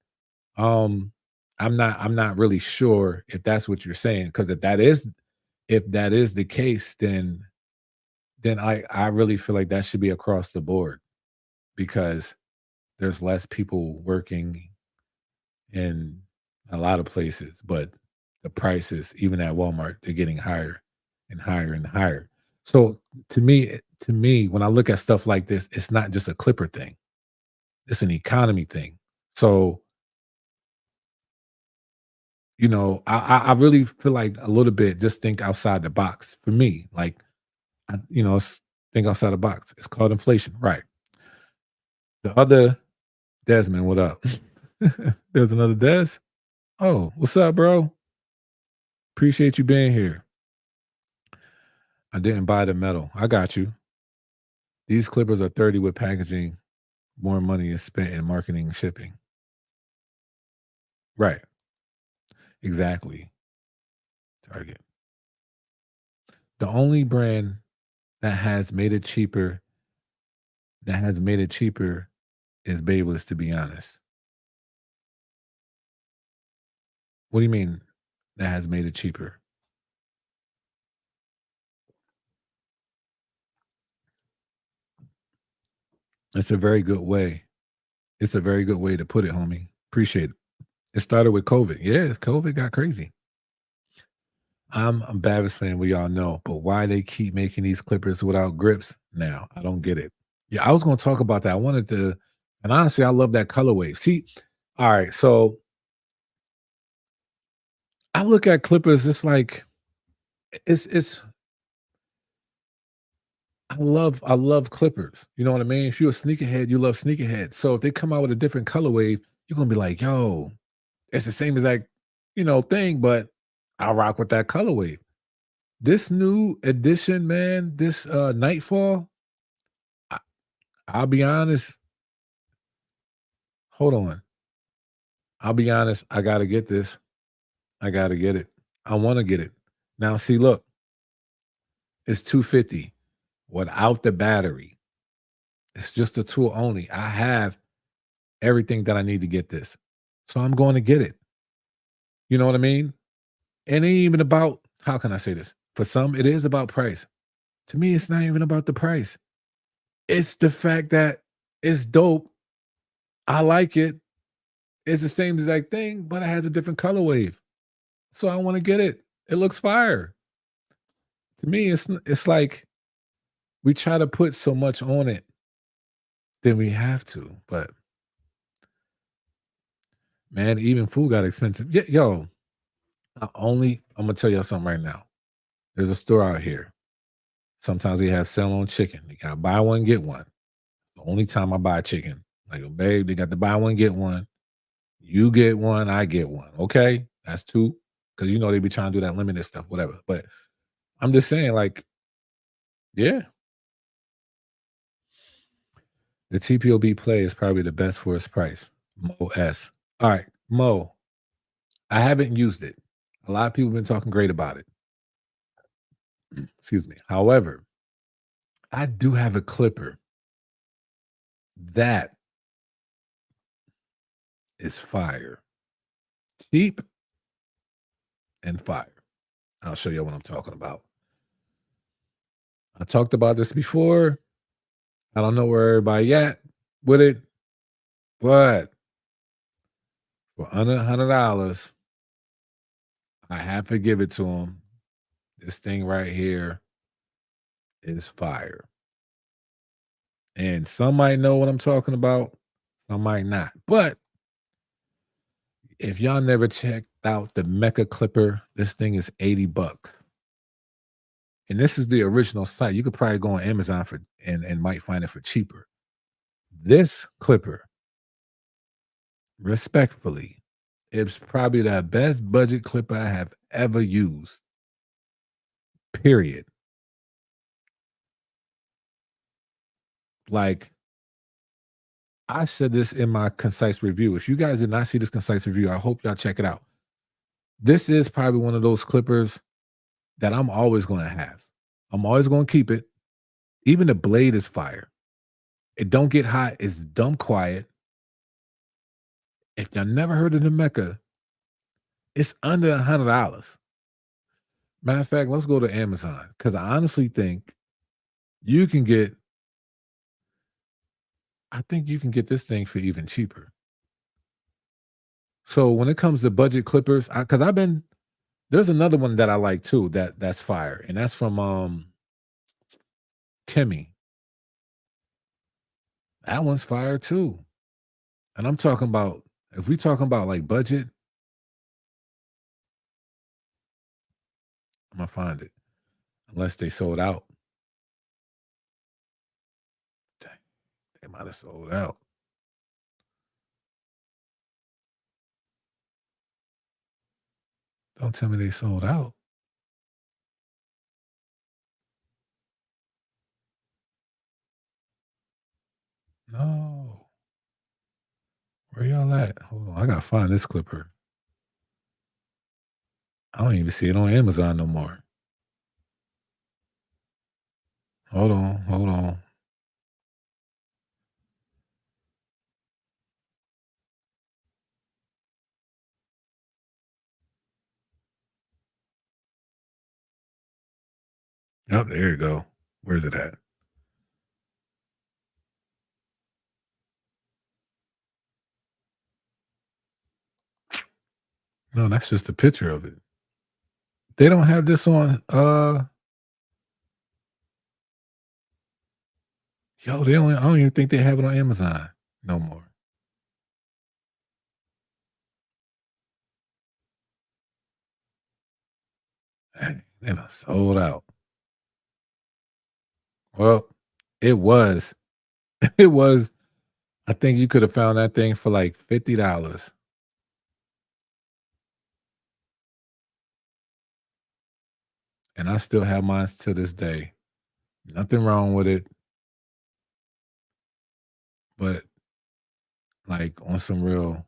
Um, I'm not really sure if that's what you're saying, because if that is the case, then I really feel like that should be across the board, because there's less people working in a lot of places, but the prices, even at Walmart, they're getting higher and higher and higher. So to me, when I look at stuff like this, it's not just a clipper thing; it's an economy thing. So I really feel like a little bit just think outside the box for me. Like, think outside the box. It's called inflation, right? The other Desmond, what up? There's another Des. Oh, what's up, bro? Appreciate you being here. I didn't buy the metal. I got you. These clippers are 30 with packaging. More money is spent in marketing and shipping. Right. Exactly. Target. The only brand that has made it cheaper, that has made it cheaper is Babeless, to be honest. What do you mean that has made it cheaper? It's a very good way. It's a very good way to put it, homie. Appreciate it. It started with COVID. Yeah, COVID got crazy. I'm a Babbitt fan, we all know, but why they keep making these clippers without grips now? I don't get it. Yeah, I was going to talk about that. I wanted to, and honestly, I love that colorway. See, all right, so I look at clippers. It's like it's. I love clippers. You know what I mean? If you're a sneakerhead, you love sneakerheads. So if they come out with a different colorway, you're gonna be like, yo, it's the same exact, thing, but I rock with that colorway. This new edition, man, this Nightfall, I, I'll be honest. Hold on. I'll be honest. I gotta get this. I gotta get it. I want to get it. Now, see, look, it's 250 without the battery. It's just a tool only. I have everything that I need to get this. So I'm going to get it. You know what I mean? It ain't even about, how can I say this? For some, it is about price. To me, it's not even about the price. It's the fact that it's dope. I like it. It's the same exact thing, but it has a different color wave. So I want to get it. It looks fire. To me, it's like we try to put so much on it than we have to. But man, even food got expensive. Yeah, yo, I'm gonna tell y'all something right now. There's a store out here. Sometimes they have sale on chicken. You got buy one, get one. The only time I buy chicken. Like, babe, they got the buy one, get one. You get one, I get one. Okay. That's two. Cause they be trying to do that limited stuff, whatever. But I'm just saying, like, yeah, the TPOB play is probably the best for its price. Mo S. All right, Mo. I haven't used it. A lot of people have been talking great about it. Excuse me. However, I do have a clipper that is fire. Cheap and fire. I'll show you what I'm talking about. I talked about this before. I don't know where everybody at with it, but for under $100, I have to give it to them. This thing right here is fire. And some might know what I'm talking about, some might not. But if y'all never checked out the Mecca Clipper, this thing is 80 bucks. And this is the original site. You could probably go on Amazon for and might find it for cheaper. This clipper, respectfully, it's probably the best budget clipper I have ever used. Period. Like I said this in my concise review. If you guys did not see this concise review, I hope y'all check it out. This is probably one of those clippers that I'm always going to have. I'm always going to keep it. Even the blade is fire. It don't get hot. It's dumb quiet. If y'all never heard of the Mecca, it's under $100. Matter of fact, let's go to Amazon because I honestly think you can get. I think you can get this thing for even cheaper. So when it comes to budget clippers, because I've been there's another one that I like too that's fire, and that's from Kimmy. That one's fire too. And I'm talking about if we talking about like budget, I'm gonna find it. Unless they sold out. Dang, they might have sold out. Don't tell me they sold out. No. Where y'all at? Hold on. I gotta find this clipper. I don't even see it on Amazon no more. Hold on, hold on. Oh, there you go. Where's it at? No, that's just a picture of it. They don't have this on yo, they only I don't even think they have it on Amazon no more. Dang, they done sold out. Well, it was. It was. I think you could have found that thing for like $50. And I still have mine to this day. Nothing wrong with it. But like on some real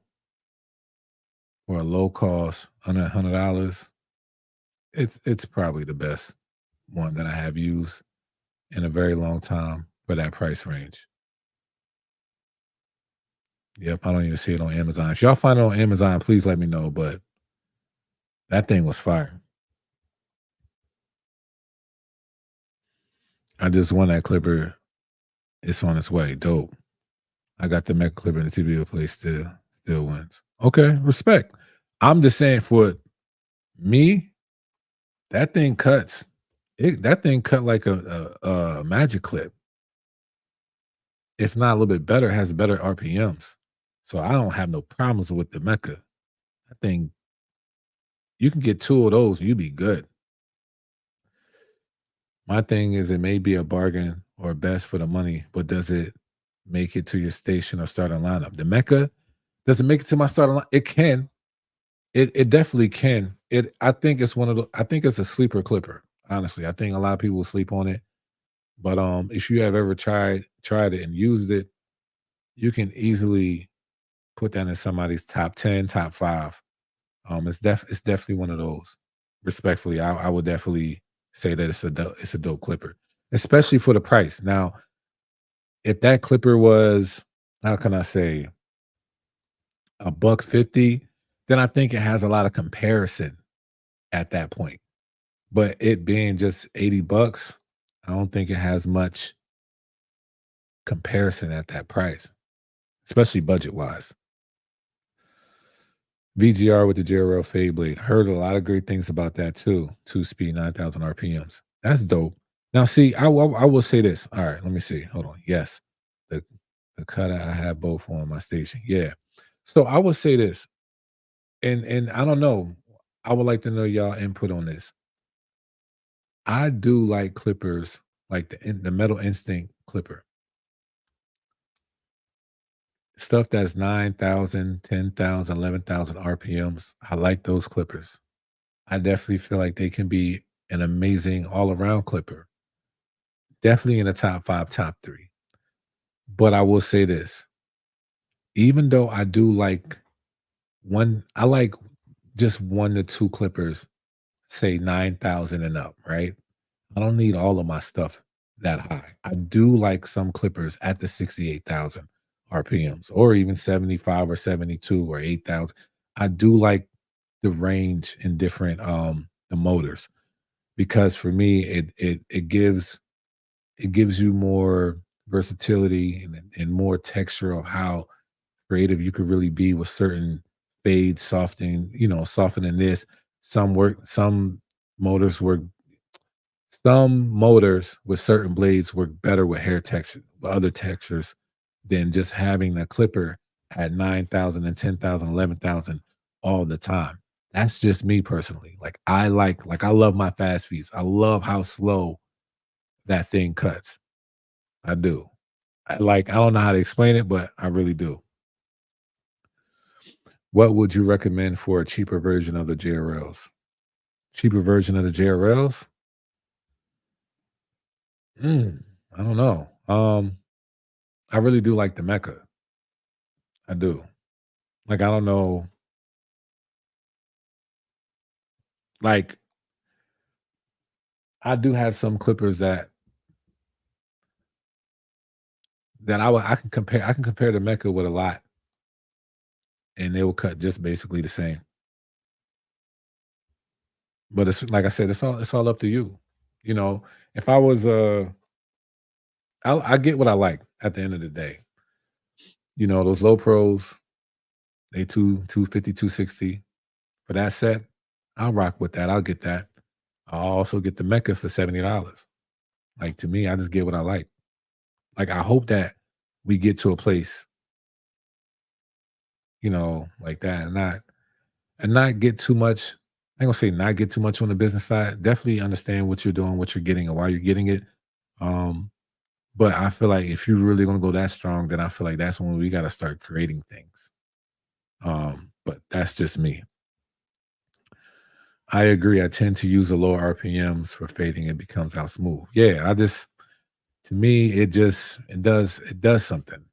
for a low cost, under $100, it's probably the best one that I have used in a very long time for that price range. Yep, I don't even see it on Amazon. If y'all find it on Amazon, please let me know. But that thing was fire. I just won that clipper. It's on its way. Dope. I got the Mega Clipper and the TV replace still wins. Okay, respect. I'm just saying for me, that thing cuts. That thing cut like a magic clip. If not a little bit better, has better RPMs. So I don't have no problems with the Mecca. I think you can get two of those, and you be good. My thing is it may be a bargain or best for the money, but does it make it to your station or starting lineup? The Mecca, does it make it to my starting line? It can. It definitely can. I think it's one of the I think it's a sleeper clipper, honestly. I think a lot of people will sleep on it. But if you have ever tried it and used it, you can easily put that in somebody's top 10, top 5. It's definitely one of those. Respectfully, I would definitely say that it's a dope clipper, especially for the price. Now, if that clipper was, how can I say, a buck 50, then I think it has a lot of comparison at that point. But it being just 80 bucks, I don't think it has much comparison at that price, especially budget wise. VGR with the JRL Fade Blade. Heard a lot of great things about that too. Two speed, 9,000 RPMs. That's dope. Now, see, I will say this. All right, let me see. Hold on. Yes, the the cutter I have both on my station. Yeah. So I would say this, and I don't know. I would like to know y'all input on this. I do like clippers, like the Metal Instinct clipper. Stuff that's 9,000, 10,000, 11,000 RPMs. I like those clippers. I definitely feel like they can be an amazing all around clipper. Definitely in the top five, top three. But I will say this, even though I do like I like just one to two clippers, say 9,000 and up, right? I don't need all of my stuff that high. I do like some clippers at the 68,000 RPMs or even 75 or 72 or 8,000. I do like the range in different the motors because for me it gives you more versatility and more texture of how creative you could really be with certain fades, softening, softening this. Some motors work some motors with certain blades work better with hair texture, with other textures than just having a clipper at 9,000 and 10,000, 11,000 all the time. That's just me personally. I love my fast feeds. I love how slow that thing cuts. I do. I don't know how to explain it, but I really do. What would you recommend for a cheaper version of the JRLs? Cheaper version of the JRLs? Mm, I don't know. I really do like the Mecca. I do. Like, I don't know. Like, I do have some clippers that I can compare the Mecca with a lot, and they will cut just basically the same. But it's like I said, it's all up to you. You know, if I was I get what I like at the end of the day. Those low pros, they 250, 260 for that set. I'll rock with that. I'll get that. I'll also get the Mecca for $70. Like to me, I just get what I like. Like I hope that we get to a place, like that and not get too much. I ain't gonna say not get too much on the business side. Definitely understand what you're doing, what you're getting, and why you're getting it. Um, but I feel like if you're really gonna go that strong, then I feel like that's when we gotta start creating things. But that's just me. I agree. I tend to use the lower RPMs for fading. It becomes out smooth. Yeah, to me it does something.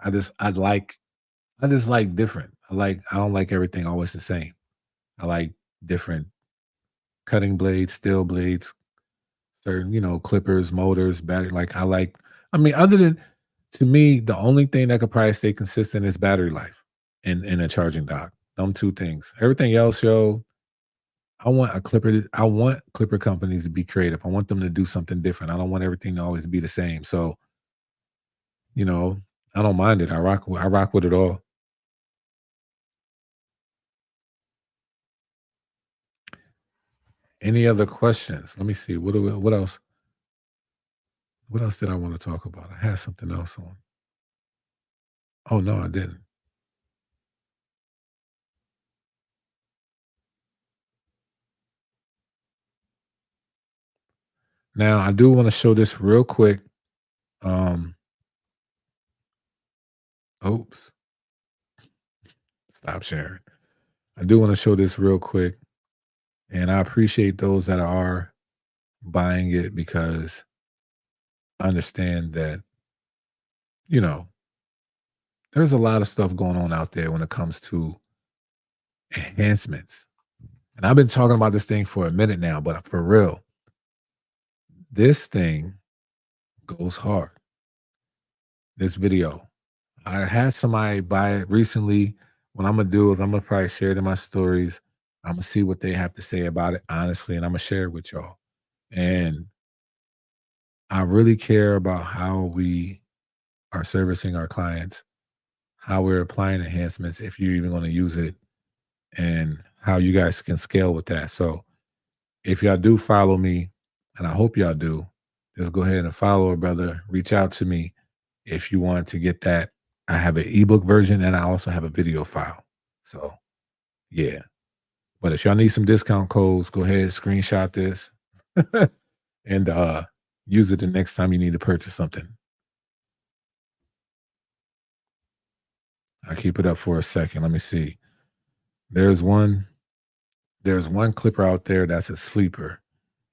I just I just like different. I don't like everything always the same. I like different cutting blades, steel blades, certain, clippers, motors, battery. I mean, other than to me, the only thing that could probably stay consistent is battery life and a charging dock. Them two things. Everything else, yo, I want clipper companies to be creative. I want them to do something different. I don't want everything to always be the same. So, you know, I don't mind it. I rock with it all. Any other questions? Let me see. What else did I want to talk about? I had something else on. Oh no, I didn't. Now I do want to show this real quick. Um, oops, stop sharing. I do want to show this real quick, and I appreciate those that are buying it because I understand that, you know, there's a lot of stuff going on out there when it comes to enhancements. And I've been talking about this thing for a minute now, but for real, this thing goes hard. This video. I had somebody buy it recently. What I'm gonna do is I'm gonna probably share it in my stories. I'm gonna see what they have to say about it, honestly, and I'm gonna share it with y'all. And I really care about how we are servicing our clients, how we're applying enhancements, if you're even gonna use it, and how you guys can scale with that. So if y'all do follow me, and I hope y'all do, just go ahead and follow a brother. Reach out to me if you want to get that. I have an ebook version and I also have a video file. So yeah. But if y'all need some discount codes, go ahead, screenshot this and use it the next time you need to purchase something. I'll keep it up for a second. Let me see. There's one, there's one clipper out there that's a sleeper,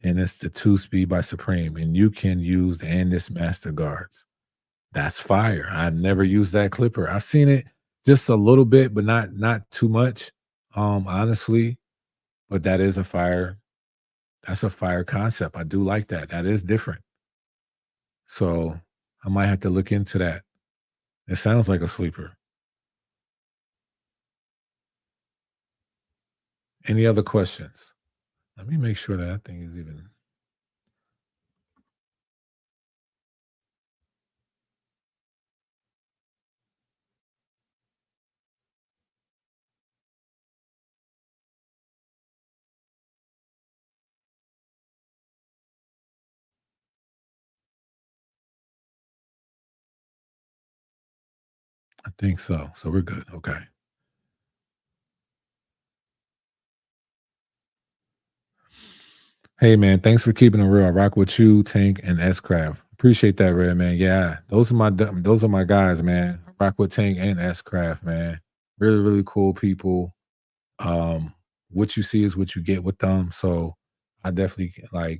and it's the 2 speed by Supreme. And you can use the Andis Master Guards. That's fire. I've never used that clipper. I've seen it just a little bit, but not too much. Honestly, but that is a fire. That's a fire concept. I do like that. That is different. So I might have to look into that. It sounds like a sleeper. Any other questions? Let me make sure that thing is even. I think so. So we're good. Okay. Hey man, thanks for keeping it real. I rock with you, Tank, and S Craft. Appreciate that, Red man. Yeah, those are my guys, man. I rock with Tank and S Craft, man. Really, really cool people. What you see is what you get with them. So I definitely I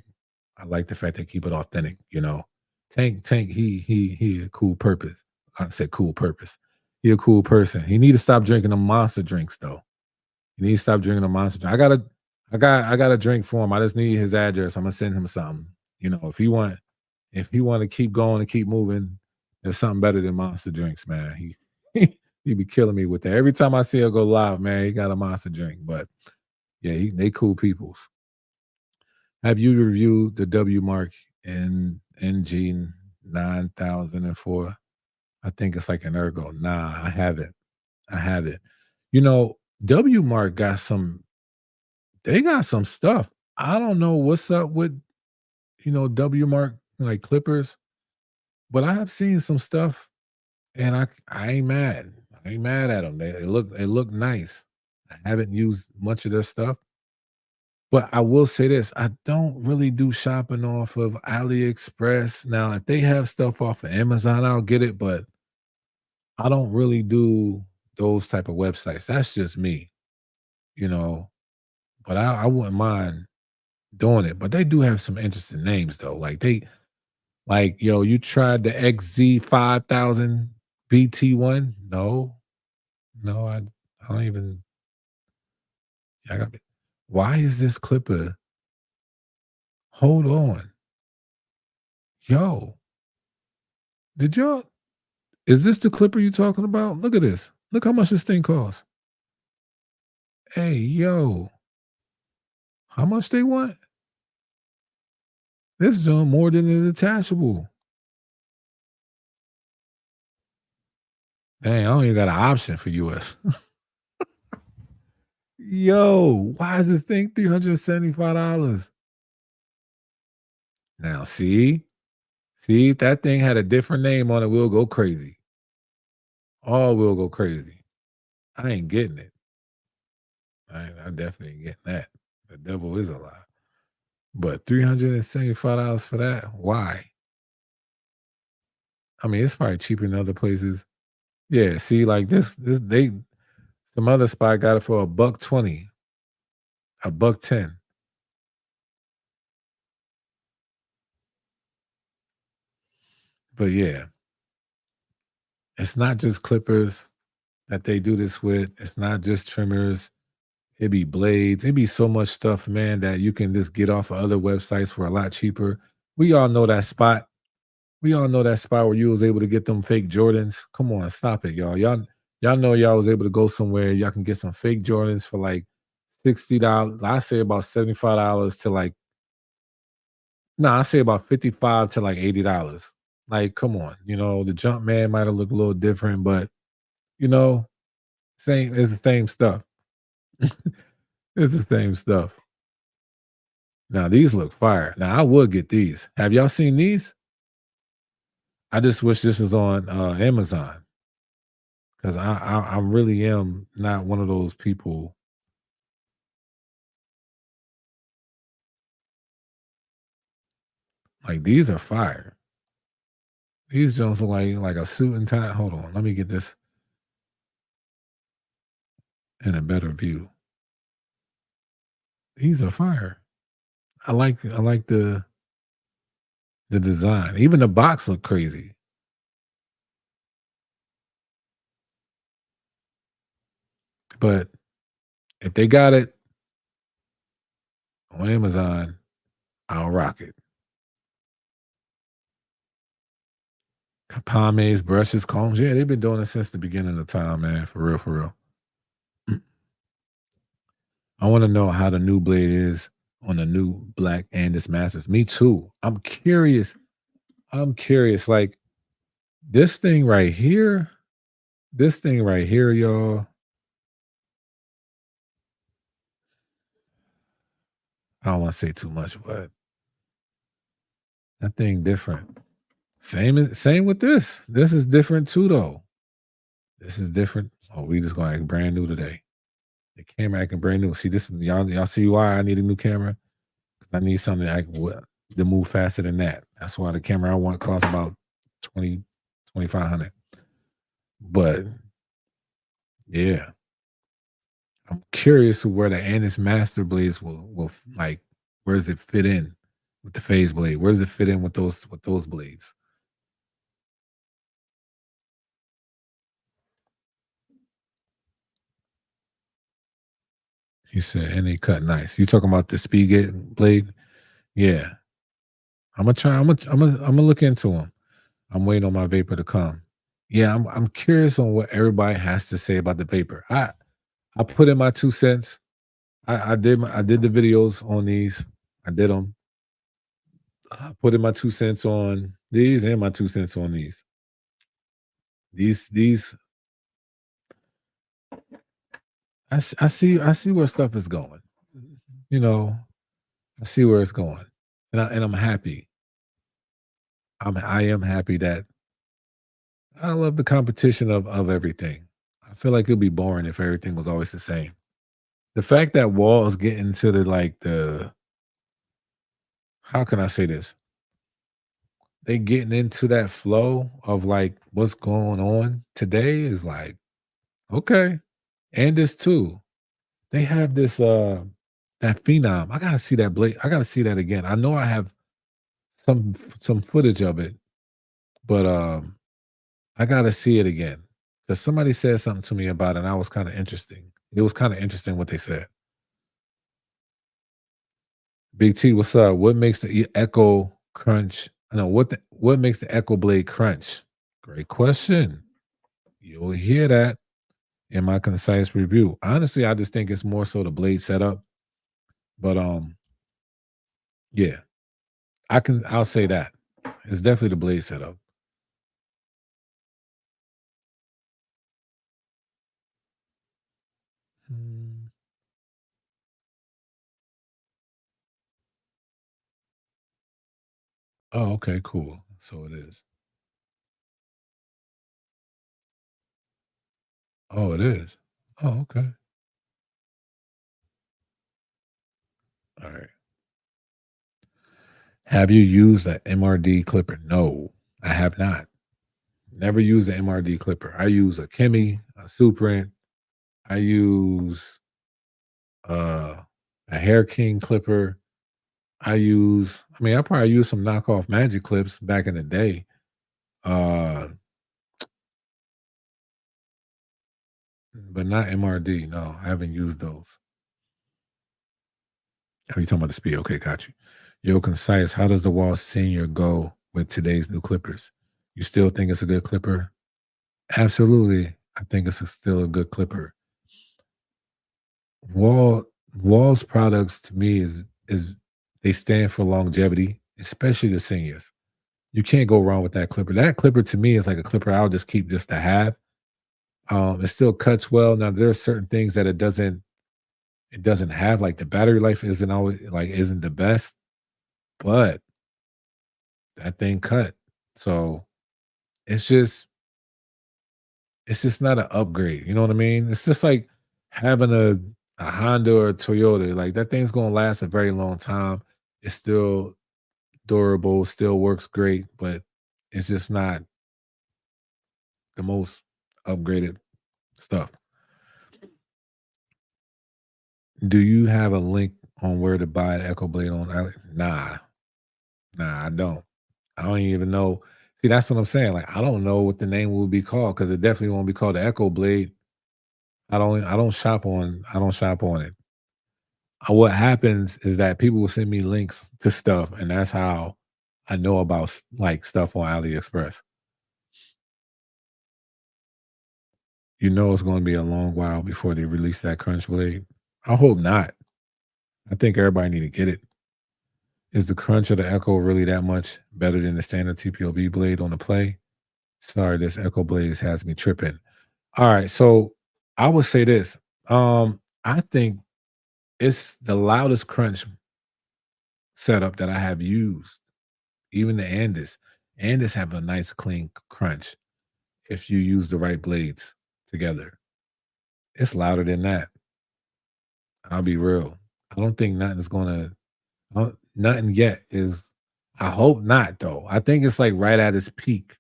like the fact they keep it authentic, you know. Tank, he a cool purpose. I said cool purpose. He a cool person. He need to stop drinking the monster drinks though. He needs to stop drinking the monster drink. I got a drink for him. I just need his address. I'm gonna send him something. You know, if he want to keep going and keep moving, there's something better than monster drinks, man. He be killing me with that. Every time I see her go live, man, he got a monster drink. But yeah, they cool peoples. Have you reviewed the W Mark in NG 9004? I think it's like an ergo. Nah, I haven't. I haven't. You know, W Mark got some they got some stuff. I don't know what's up with, W Mark like clippers, but I have seen some stuff and I ain't mad. I ain't mad at them. They look nice. I haven't used much of their stuff, but I will say this: I don't really do shopping off of AliExpress. Now, if they have stuff off of Amazon, I'll get it, but I don't really do those type of websites. That's just me, you know. But I wouldn't mind doing it. But they do have some interesting names though. Like, yo, you tried the XZ5000 BT1? No, no, I don't even. I got. Why is this clipper? Hold on, yo, did y'all? Is this the clipper you talking about? Look at this. Look how much this thing costs. Hey, yo, how much they want? This is doing more than a detachable. Dang, I don't even got an option for US. Yo, why is the thing $375? Now, see, if that thing had a different name on it, we'll go crazy. All will go crazy. I ain't getting it. I definitely ain't getting that. The devil is a lie. But $375 for that? Why? I mean, it's probably cheaper in other places. Yeah, see, like this they some other spot got it for a buck 20, a buck 10. But yeah, It's not just clippers that they do this with. It's not just trimmers. It be blades. It be so much stuff, man, that you can just get off of other websites for a lot cheaper. We all know that spot. We all know that spot where you was able to get them fake Jordans. Come on, stop it, y'all. Y'all know y'all was able to go somewhere. Y'all can get some fake Jordans for like $60. I say about $75 to like no, I say about 55 to like $80. Like, come on. The jump man might have looked a little different, but you know, same it's the same stuff. It's the same stuff. Now these look fire. Now I would get these. Have y'all seen these? I just wish this was on Amazon because I really am not one of those people. Like these are fire. These Jones look like a suit and tie. Hold on, let me get this in a better view. These are fire. I like the design. Even the box look crazy. But if they got it on Amazon, I'll rock it. Pomades, brushes, combs. Yeah, they've been doing it since the beginning of time, man. For real, for real. I want to know how the new blade is on the new Black Andis Masters. Me too. I'm curious. I'm curious. Like this thing right here, y'all. I don't want to say too much, but that thing different. Same with this. This is different too, though. This is different. Oh, we just going to act brand new today. The camera acting brand new. See, this is y'all see why I need a new camera? 'Cause I need something to move faster than that. That's why the camera I want costs about 20, 2,500. But yeah, I'm curious where the Annis Master Blades will like. Where does it fit in with the phase blade? Where does it fit in with those blades? He said, and they cut nice. You talking about the speed gate blade? Yeah, I'm gonna try. I'm gonna look into them. I'm waiting on my vapor to come. Yeah, I'm curious on what everybody has to say about the vapor. I put in my 2 cents. I did the videos on these. I did them. I put in my 2 cents on these and my 2 cents on these. These I see where stuff is going. You know, I see where it's going, and I'm happy. I am happy that I love the competition of everything. I feel like it'd be boring if everything was always the same. The fact that walls get into the how can I say this? They getting into that flow of like what's going on today is like, okay. And this too. They have this that phenom. I gotta see that blade. I gotta see that again. I know I have some footage of it, but I gotta see it again. Because somebody said something to me about it, and I was kind of interesting. It was kind of interesting what they said. Big T, what's up? What makes the Echo crunch? I know what makes the Echo blade crunch? Great question. You'll hear that in my concise review. Honestly, I just think it's more so the blade setup. But yeah, I'll say that. It's definitely the blade setup. Mm. Oh, okay, cool. So it is. Oh, it is. Oh, okay. All right. Have you used an MRD clipper? No, I have not. Never used an MRD clipper. I use a Chemi, a Suprint. I use uh, a Hair King clipper. I probably used some knockoff Magic clips back in the day. Uh, but not MRD. No, I haven't used those. Are you talking about the speed? Okay, got you. Yo, concise. How does the Wall Senior go with today's new clippers? You still think it's a good clipper? Absolutely. I think it's still a good clipper. Wall Wall's products to me is they stand for longevity, especially the seniors. You can't go wrong with that clipper. That clipper to me is like a clipper I'll just keep just to have. It still cuts well. Now there are certain things that it doesn't have, like the battery life isn't always like isn't the best, but that thing cut. So it's just it's just not an upgrade. You know what I mean? It's just like having a Honda or a Toyota. Like that thing's gonna last a very long time. It's still durable, still works great, but it's just not the most upgraded stuff. Do you have a link on where to buy an Echo Blade on Nah, nah, I don't. I don't even know. See, that's what I'm saying. Like, I don't know what the name will be called because it definitely won't be called the Echo Blade. I don't shop on it. What happens is that people will send me links to stuff, and that's how I know about like stuff on AliExpress. You know it's going to be a long while before they release that Crunch Blade. I hope not. I think everybody need to get it. Is the crunch of the Echo really that much better than the standard TPOB blade on the Play? Sorry, this Echo Blades has me tripping. All right, so I would say this. I think it's the loudest crunch setup that I have used. Even the Andis. Andis have a nice clean crunch if you use the right blades together. It's louder than that. I'll be real. I don't think nothing's gonna nothing yet is I hope not though. I think it's like right at its peak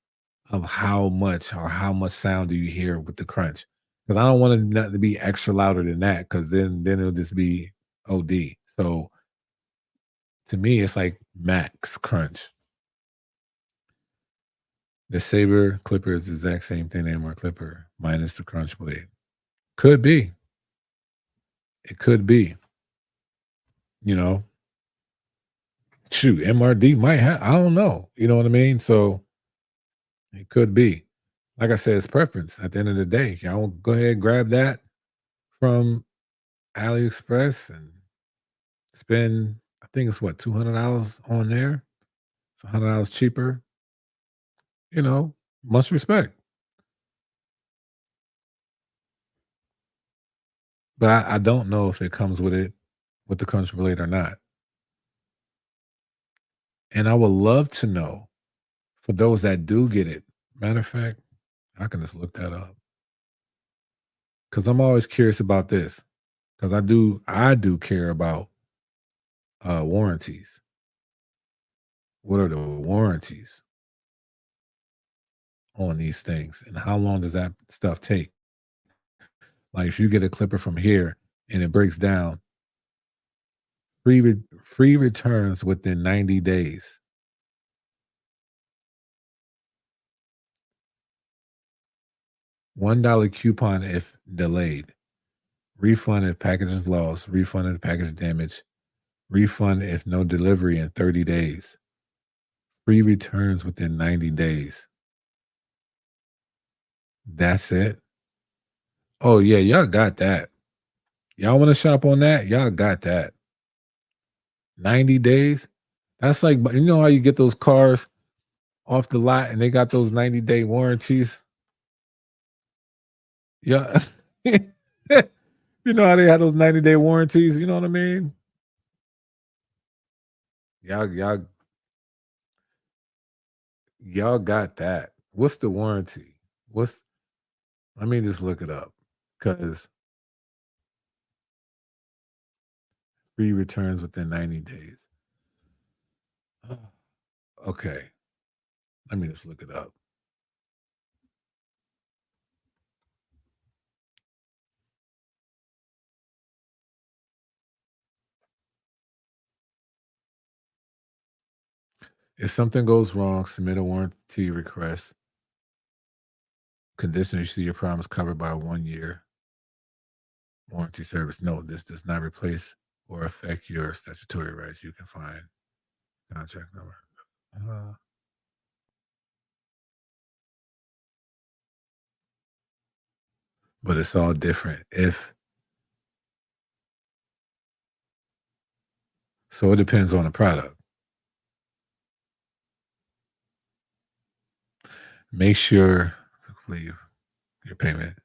of how much sound do you hear with the crunch. Because I don't want it nothing to be extra louder than that, because then it'll just be OD. So to me, it's like max crunch. The Saber Clipper is the exact same thing, AMR Clipper, minus the crunch blade. Could be. It could be. You know, shoot, MRD might have. I don't know. You know what I mean? So it could be. Like I said, it's preference. At the end of the day, y'all go ahead and grab that from AliExpress and spend. I think it's what $200 on there. It's $100 cheaper. You know, much respect. But I don't know if it comes with it with the Crunch Blade or not. And I would love to know for those that do get it. Matter of fact, I can just look that up because I'm always curious about this. Because I do care about warranties. What are the warranties on these things, and how long does that stuff take? Like if you get a clipper from here and it breaks down, free returns within 90 days. $1 coupon if delayed. Refund if package is lost. Refund if package damage. Refund if no delivery in 30 days. Free returns within 90 days. That's it. Oh yeah, y'all got that. Y'all want to shop on that? Y'all got that. 90 days? That's like, you know how you get those cars off the lot and they got those 90-day warranties? Yeah. You know how they had those 90-day warranties, you know what I mean? Y'all y'all got that. What's the warranty? What's Let me just look it up because free returns within 90 days. Okay, let me just look it up. If something goes wrong, submit a warranty request. Condition you see your problem is covered by 1 year. Warranty service. No, this does not replace or affect your statutory rights. You can find contract number. Uh, but it's all different. If so, it depends on the product. Make sure to complete your payment.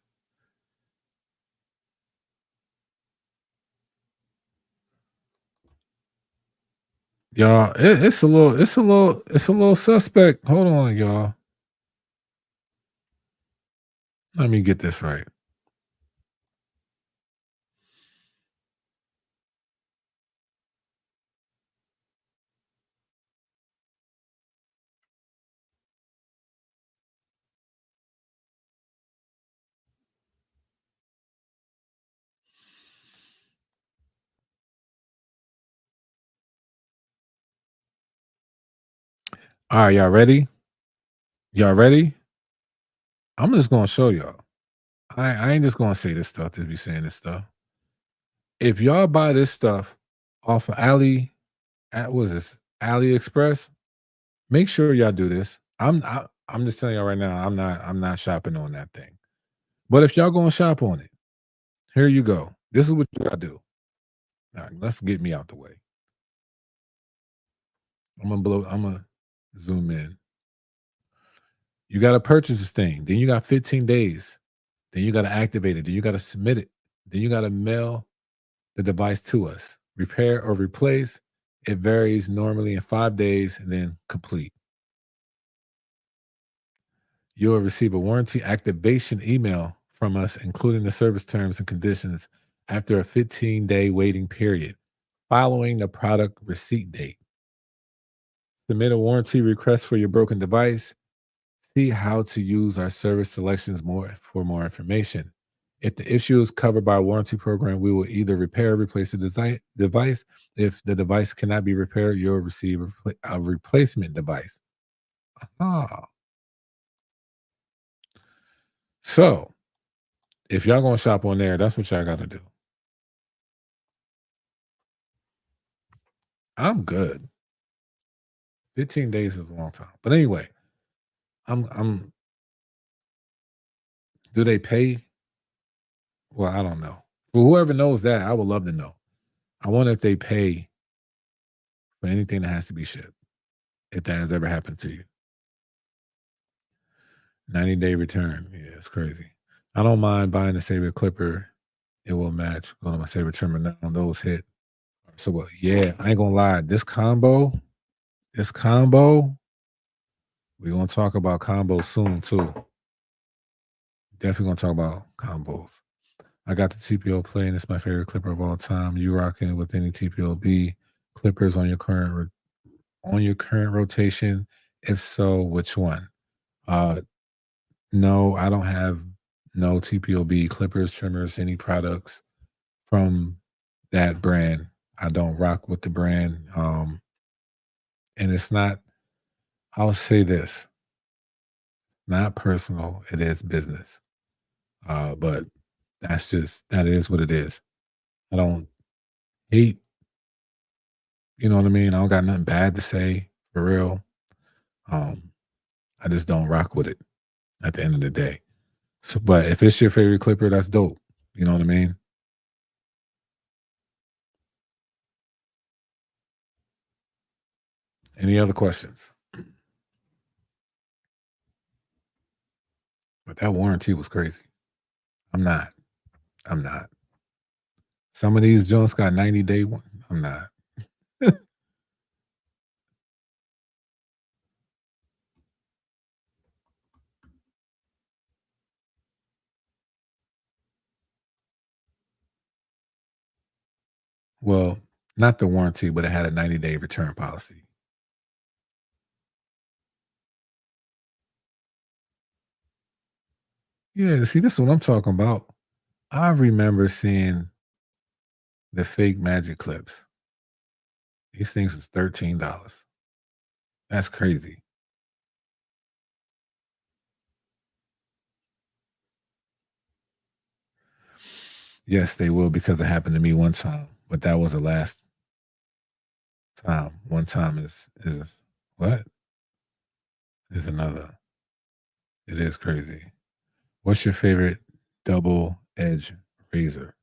Y'all, it's a little suspect. Hold on, y'all. Let me get this right. All right, y'all ready? Y'all ready? I'm just gonna show y'all. I ain't just gonna say this stuff to be saying this stuff. If y'all buy this stuff off of what is this? AliExpress, make sure y'all do this. I'm just telling y'all right now, I'm not shopping on that thing. But if y'all gonna shop on it, here you go. This is what you gotta do. All right, let's get me out the way. I'm gonna zoom in. You gotta purchase this thing. Then you got 15 days. Then you gotta activate it. Then you gotta submit it. Then you gotta mail the device to us. Repair or replace. It varies normally in 5 days and then complete. You'll receive a warranty activation email from us, including the service terms and conditions after a 15-day waiting period following the product receipt date. Submit a warranty request for your broken device. See how to use our service selections more for more information. If the issue is covered by a warranty program, we will either repair or replace the device. If the device cannot be repaired, you'll receive a replacement device. Ah, so if y'all gonna shop on there, that's what y'all gotta do. I'm good. 15 days is a long time. But anyway, I'm do they pay? Well, I don't know. For whoever knows that, I would love to know. I wonder if they pay for anything that has to be shipped, if that has ever happened to you. 90-day return. Yeah, it's crazy. I don't mind buying a Saber clipper. It will match. Going to my Saber trimmer now. Those hit. So what? Yeah, I ain't gonna lie. This combo, we're gonna talk about combos soon too. Definitely gonna talk about combos. I got the TPO playing. It's my favorite clipper of all time. You rocking with any TPOB clippers on your current rotation? If so, which one? Uh, no, I don't have no TPOB clippers, trimmers, any products from that brand. I don't rock with the brand. And it's not. I'll say this: not personal. It is business. But that is what it is. I don't hate. You know what I mean? I don't got nothing bad to say for real. Um, I just don't rock with it at the end of the day. So, but if it's your favorite clipper, that's dope. You know what I mean? Any other questions? But that warranty was crazy. I'm not. I'm not. Some of these joints got 90-day one. I'm not. Well, not the warranty, but it had a 90-day return policy. Yeah, see, this is what I'm talking about. I remember seeing the fake magic clips. These things is $13. That's crazy. Yes, they will because it happened to me one time, but that was the last time. One time is what? Is another. It is crazy. What's your favorite double edge razor?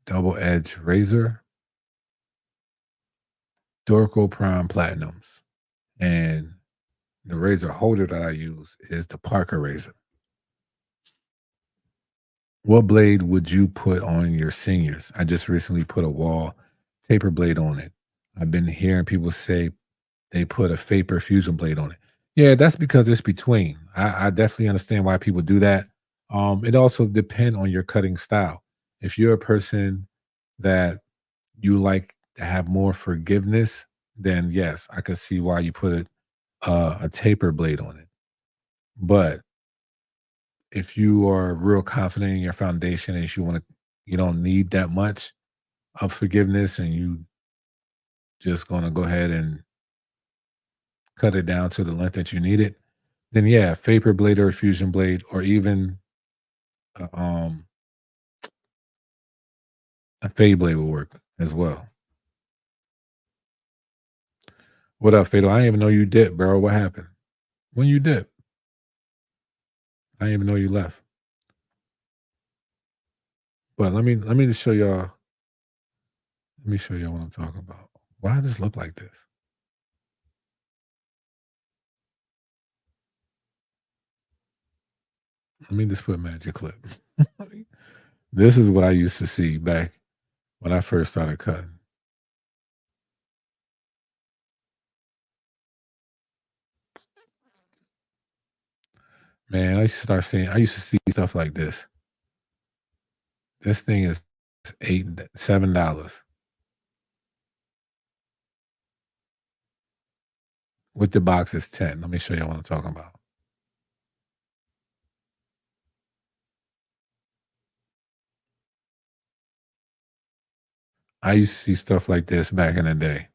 Double edge razor, Dorco Prime Platinums. And the razor holder that I use is the Parker razor. What blade would you put on your seniors? I just recently put a wall taper blade on it. I've been hearing people say they put a Faber fusion blade on it. Yeah, that's because it's between. I definitely understand why people do that. It also depends on your cutting style. If you're a person that you like to have more forgiveness, then yes, I can see why you put a taper blade on it. But if you are real confident in your foundation and if you don't need that much of forgiveness and you just gonna go ahead and cut it down to the length that you need it, then yeah, Faber blade or a fusion blade or even a, um a fade blade will work as well. What up, Fado? I didn't even know you dipped, bro. What happened? When you dip? I didn't even know you left. But let me just show y'all. Let me show y'all what I'm talking about. Why does this look like this? Let me just put magic clip. This is what I used to see back when I first started cutting. Man, I used to see stuff like this. This thing is $7. With the box is 10. Let me show you what I'm talking about. I used to see stuff like this back in the day.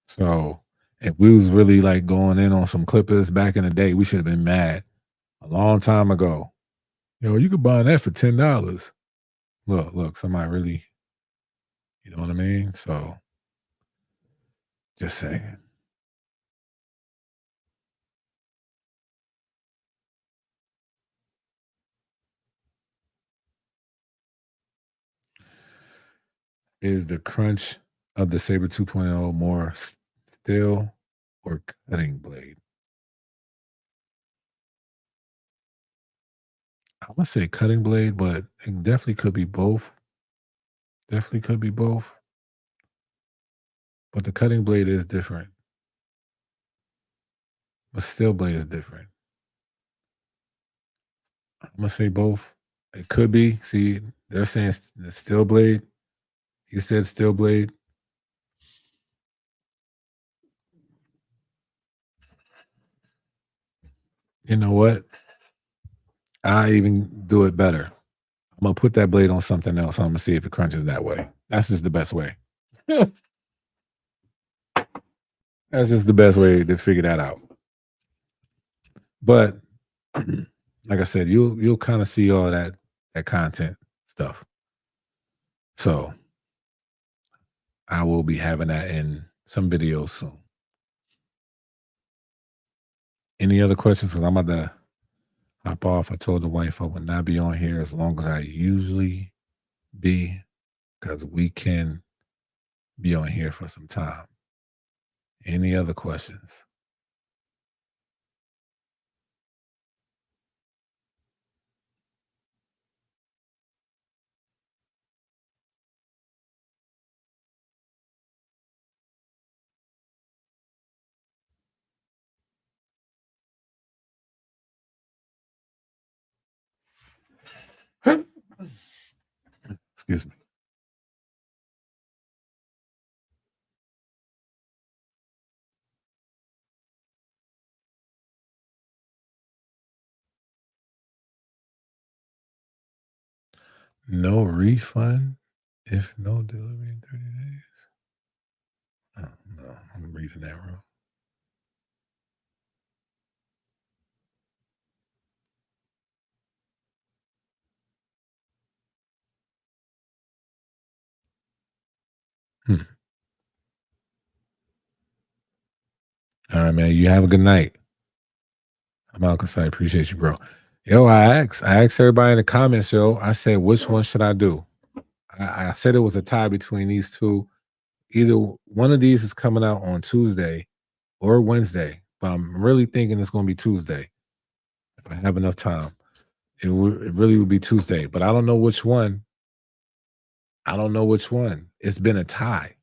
So if we was really like going in on some clippers back in the day, we should have been mad a long time ago. Yo, you could buy that for $10. Look, somebody really, you know what I mean? So just saying. Is the crunch of the Saber 2.0 more still or cutting blade? I'm gonna say cutting blade, but it definitely could be both. Definitely could be both. But the cutting blade is different. But steel blade is different. I'm gonna say both. It could be. See, they're saying the steel blade. He said steel blade. You know what? I even do it better. I'm gonna put that blade on something else. I'm gonna see if it crunches that way. That's just the best way. That's just the best way to figure that out. But like I said, you'll kind of see all that content stuff. So I will be having that in some videos soon. Any other questions? Because I'm about to hop off. I told the wife I would not be on here as long as I usually be, because we can be on here for some time. Any other questions? Excuse me. No refund if no delivery in 30 days. Oh, no, I'm reading that wrong. Hmm. All right, man. You have a good night. I'm out, I appreciate you, bro. Yo, I asked everybody in the comments, yo. I said, which one should I do? I said it was a tie between these two. Either one of these is coming out on Tuesday or Wednesday, but I'm really thinking it's going to be Tuesday if I have enough time. It really would be Tuesday, but I don't know which one. I don't know which one. It's been a tie.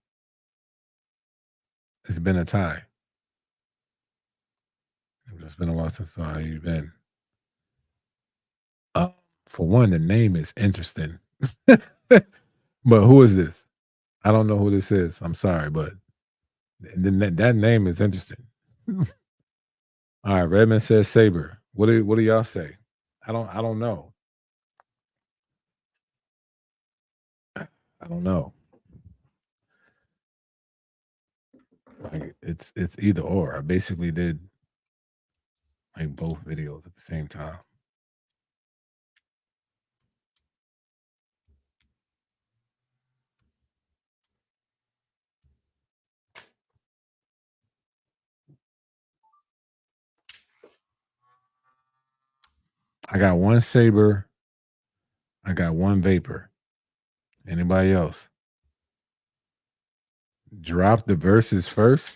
It's been a tie. It's been a while since I've been. Uh, for one, the name is interesting. But who is this? I don't know who this is. I'm sorry, but that name is interesting. All right, Redmond says Saber. What do y'all say? I don't know. I don't know. Like it's either or. I basically did like both videos at the same time. I got one Saber. I got one Vapor. Anybody else? Drop the verses first.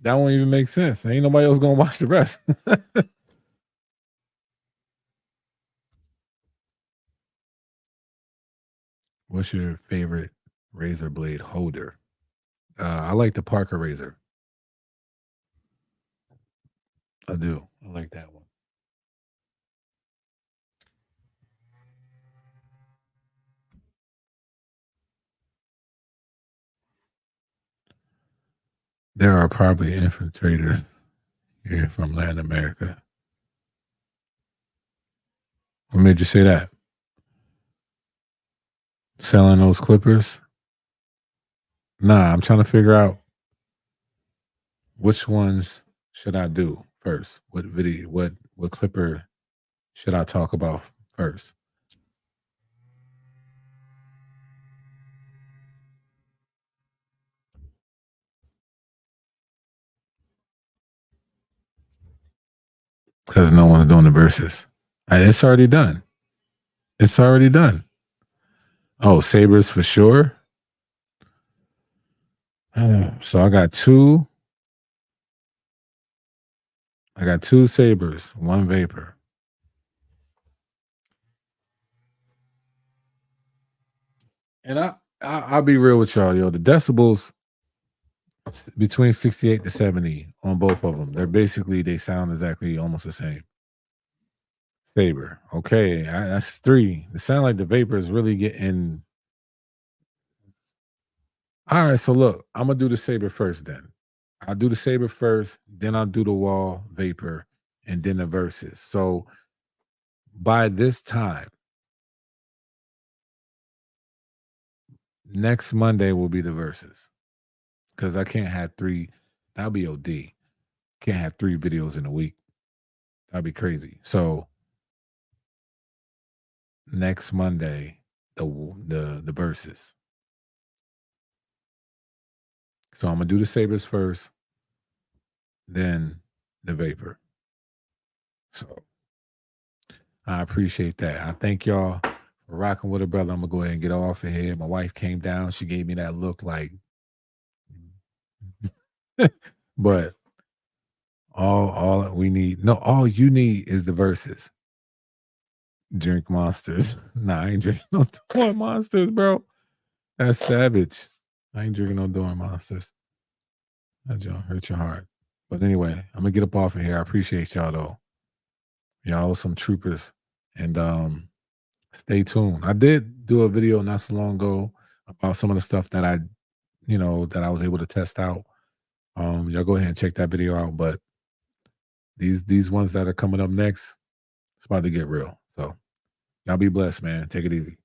That won't even make sense. Ain't nobody else gonna watch the rest. What's your favorite razor blade holder? I like the Parker razor. I do. I like that one. There are probably infiltrators here from Latin America. What made you say that? Selling those clippers? Nah, I'm trying to figure out which ones should I do first. What video? What clipper should I talk about first? Because no one's doing the verses. It's already done. It's already done. Oh, Sabres for sure. So I got two. I got two Sabres, one Vapor. And I'll be real with y'all, yo. The decibels between 68 to 70 on both of them. They sound exactly almost the same. Saber. Okay, that's three. It sounds like the Vapor is really getting. All right, so look, I'm gonna do the Saber first. Then I'll do the Saber first. Then I'll do the Wall Vapor, and then the verses. So by this time next Monday will be the verses because I can't have three. That'll be OD. Can't have three videos in a week. That'd be crazy. So next Monday, the verses. So I'm gonna do the Sabres first, then the Vapor. So I appreciate that. I thank y'all for rocking with a brother. I'm gonna go ahead and get off of here. My wife came down. She gave me that look like, but all we need, no, all you need is the verses. Drink monsters. Nah, I ain't drinking no Dorn monsters, bro. That's savage. I ain't drinking no Dorn monsters. That junk hurt your heart. But anyway, I'm gonna get up off of here. I appreciate y'all though. Y'all some troopers. And stay tuned. I did do a video not so long ago about some of the stuff that that I was able to test out. Y'all go ahead and check that video out. But these ones that are coming up next, it's about to get real. So y'all be blessed, man. Take it easy.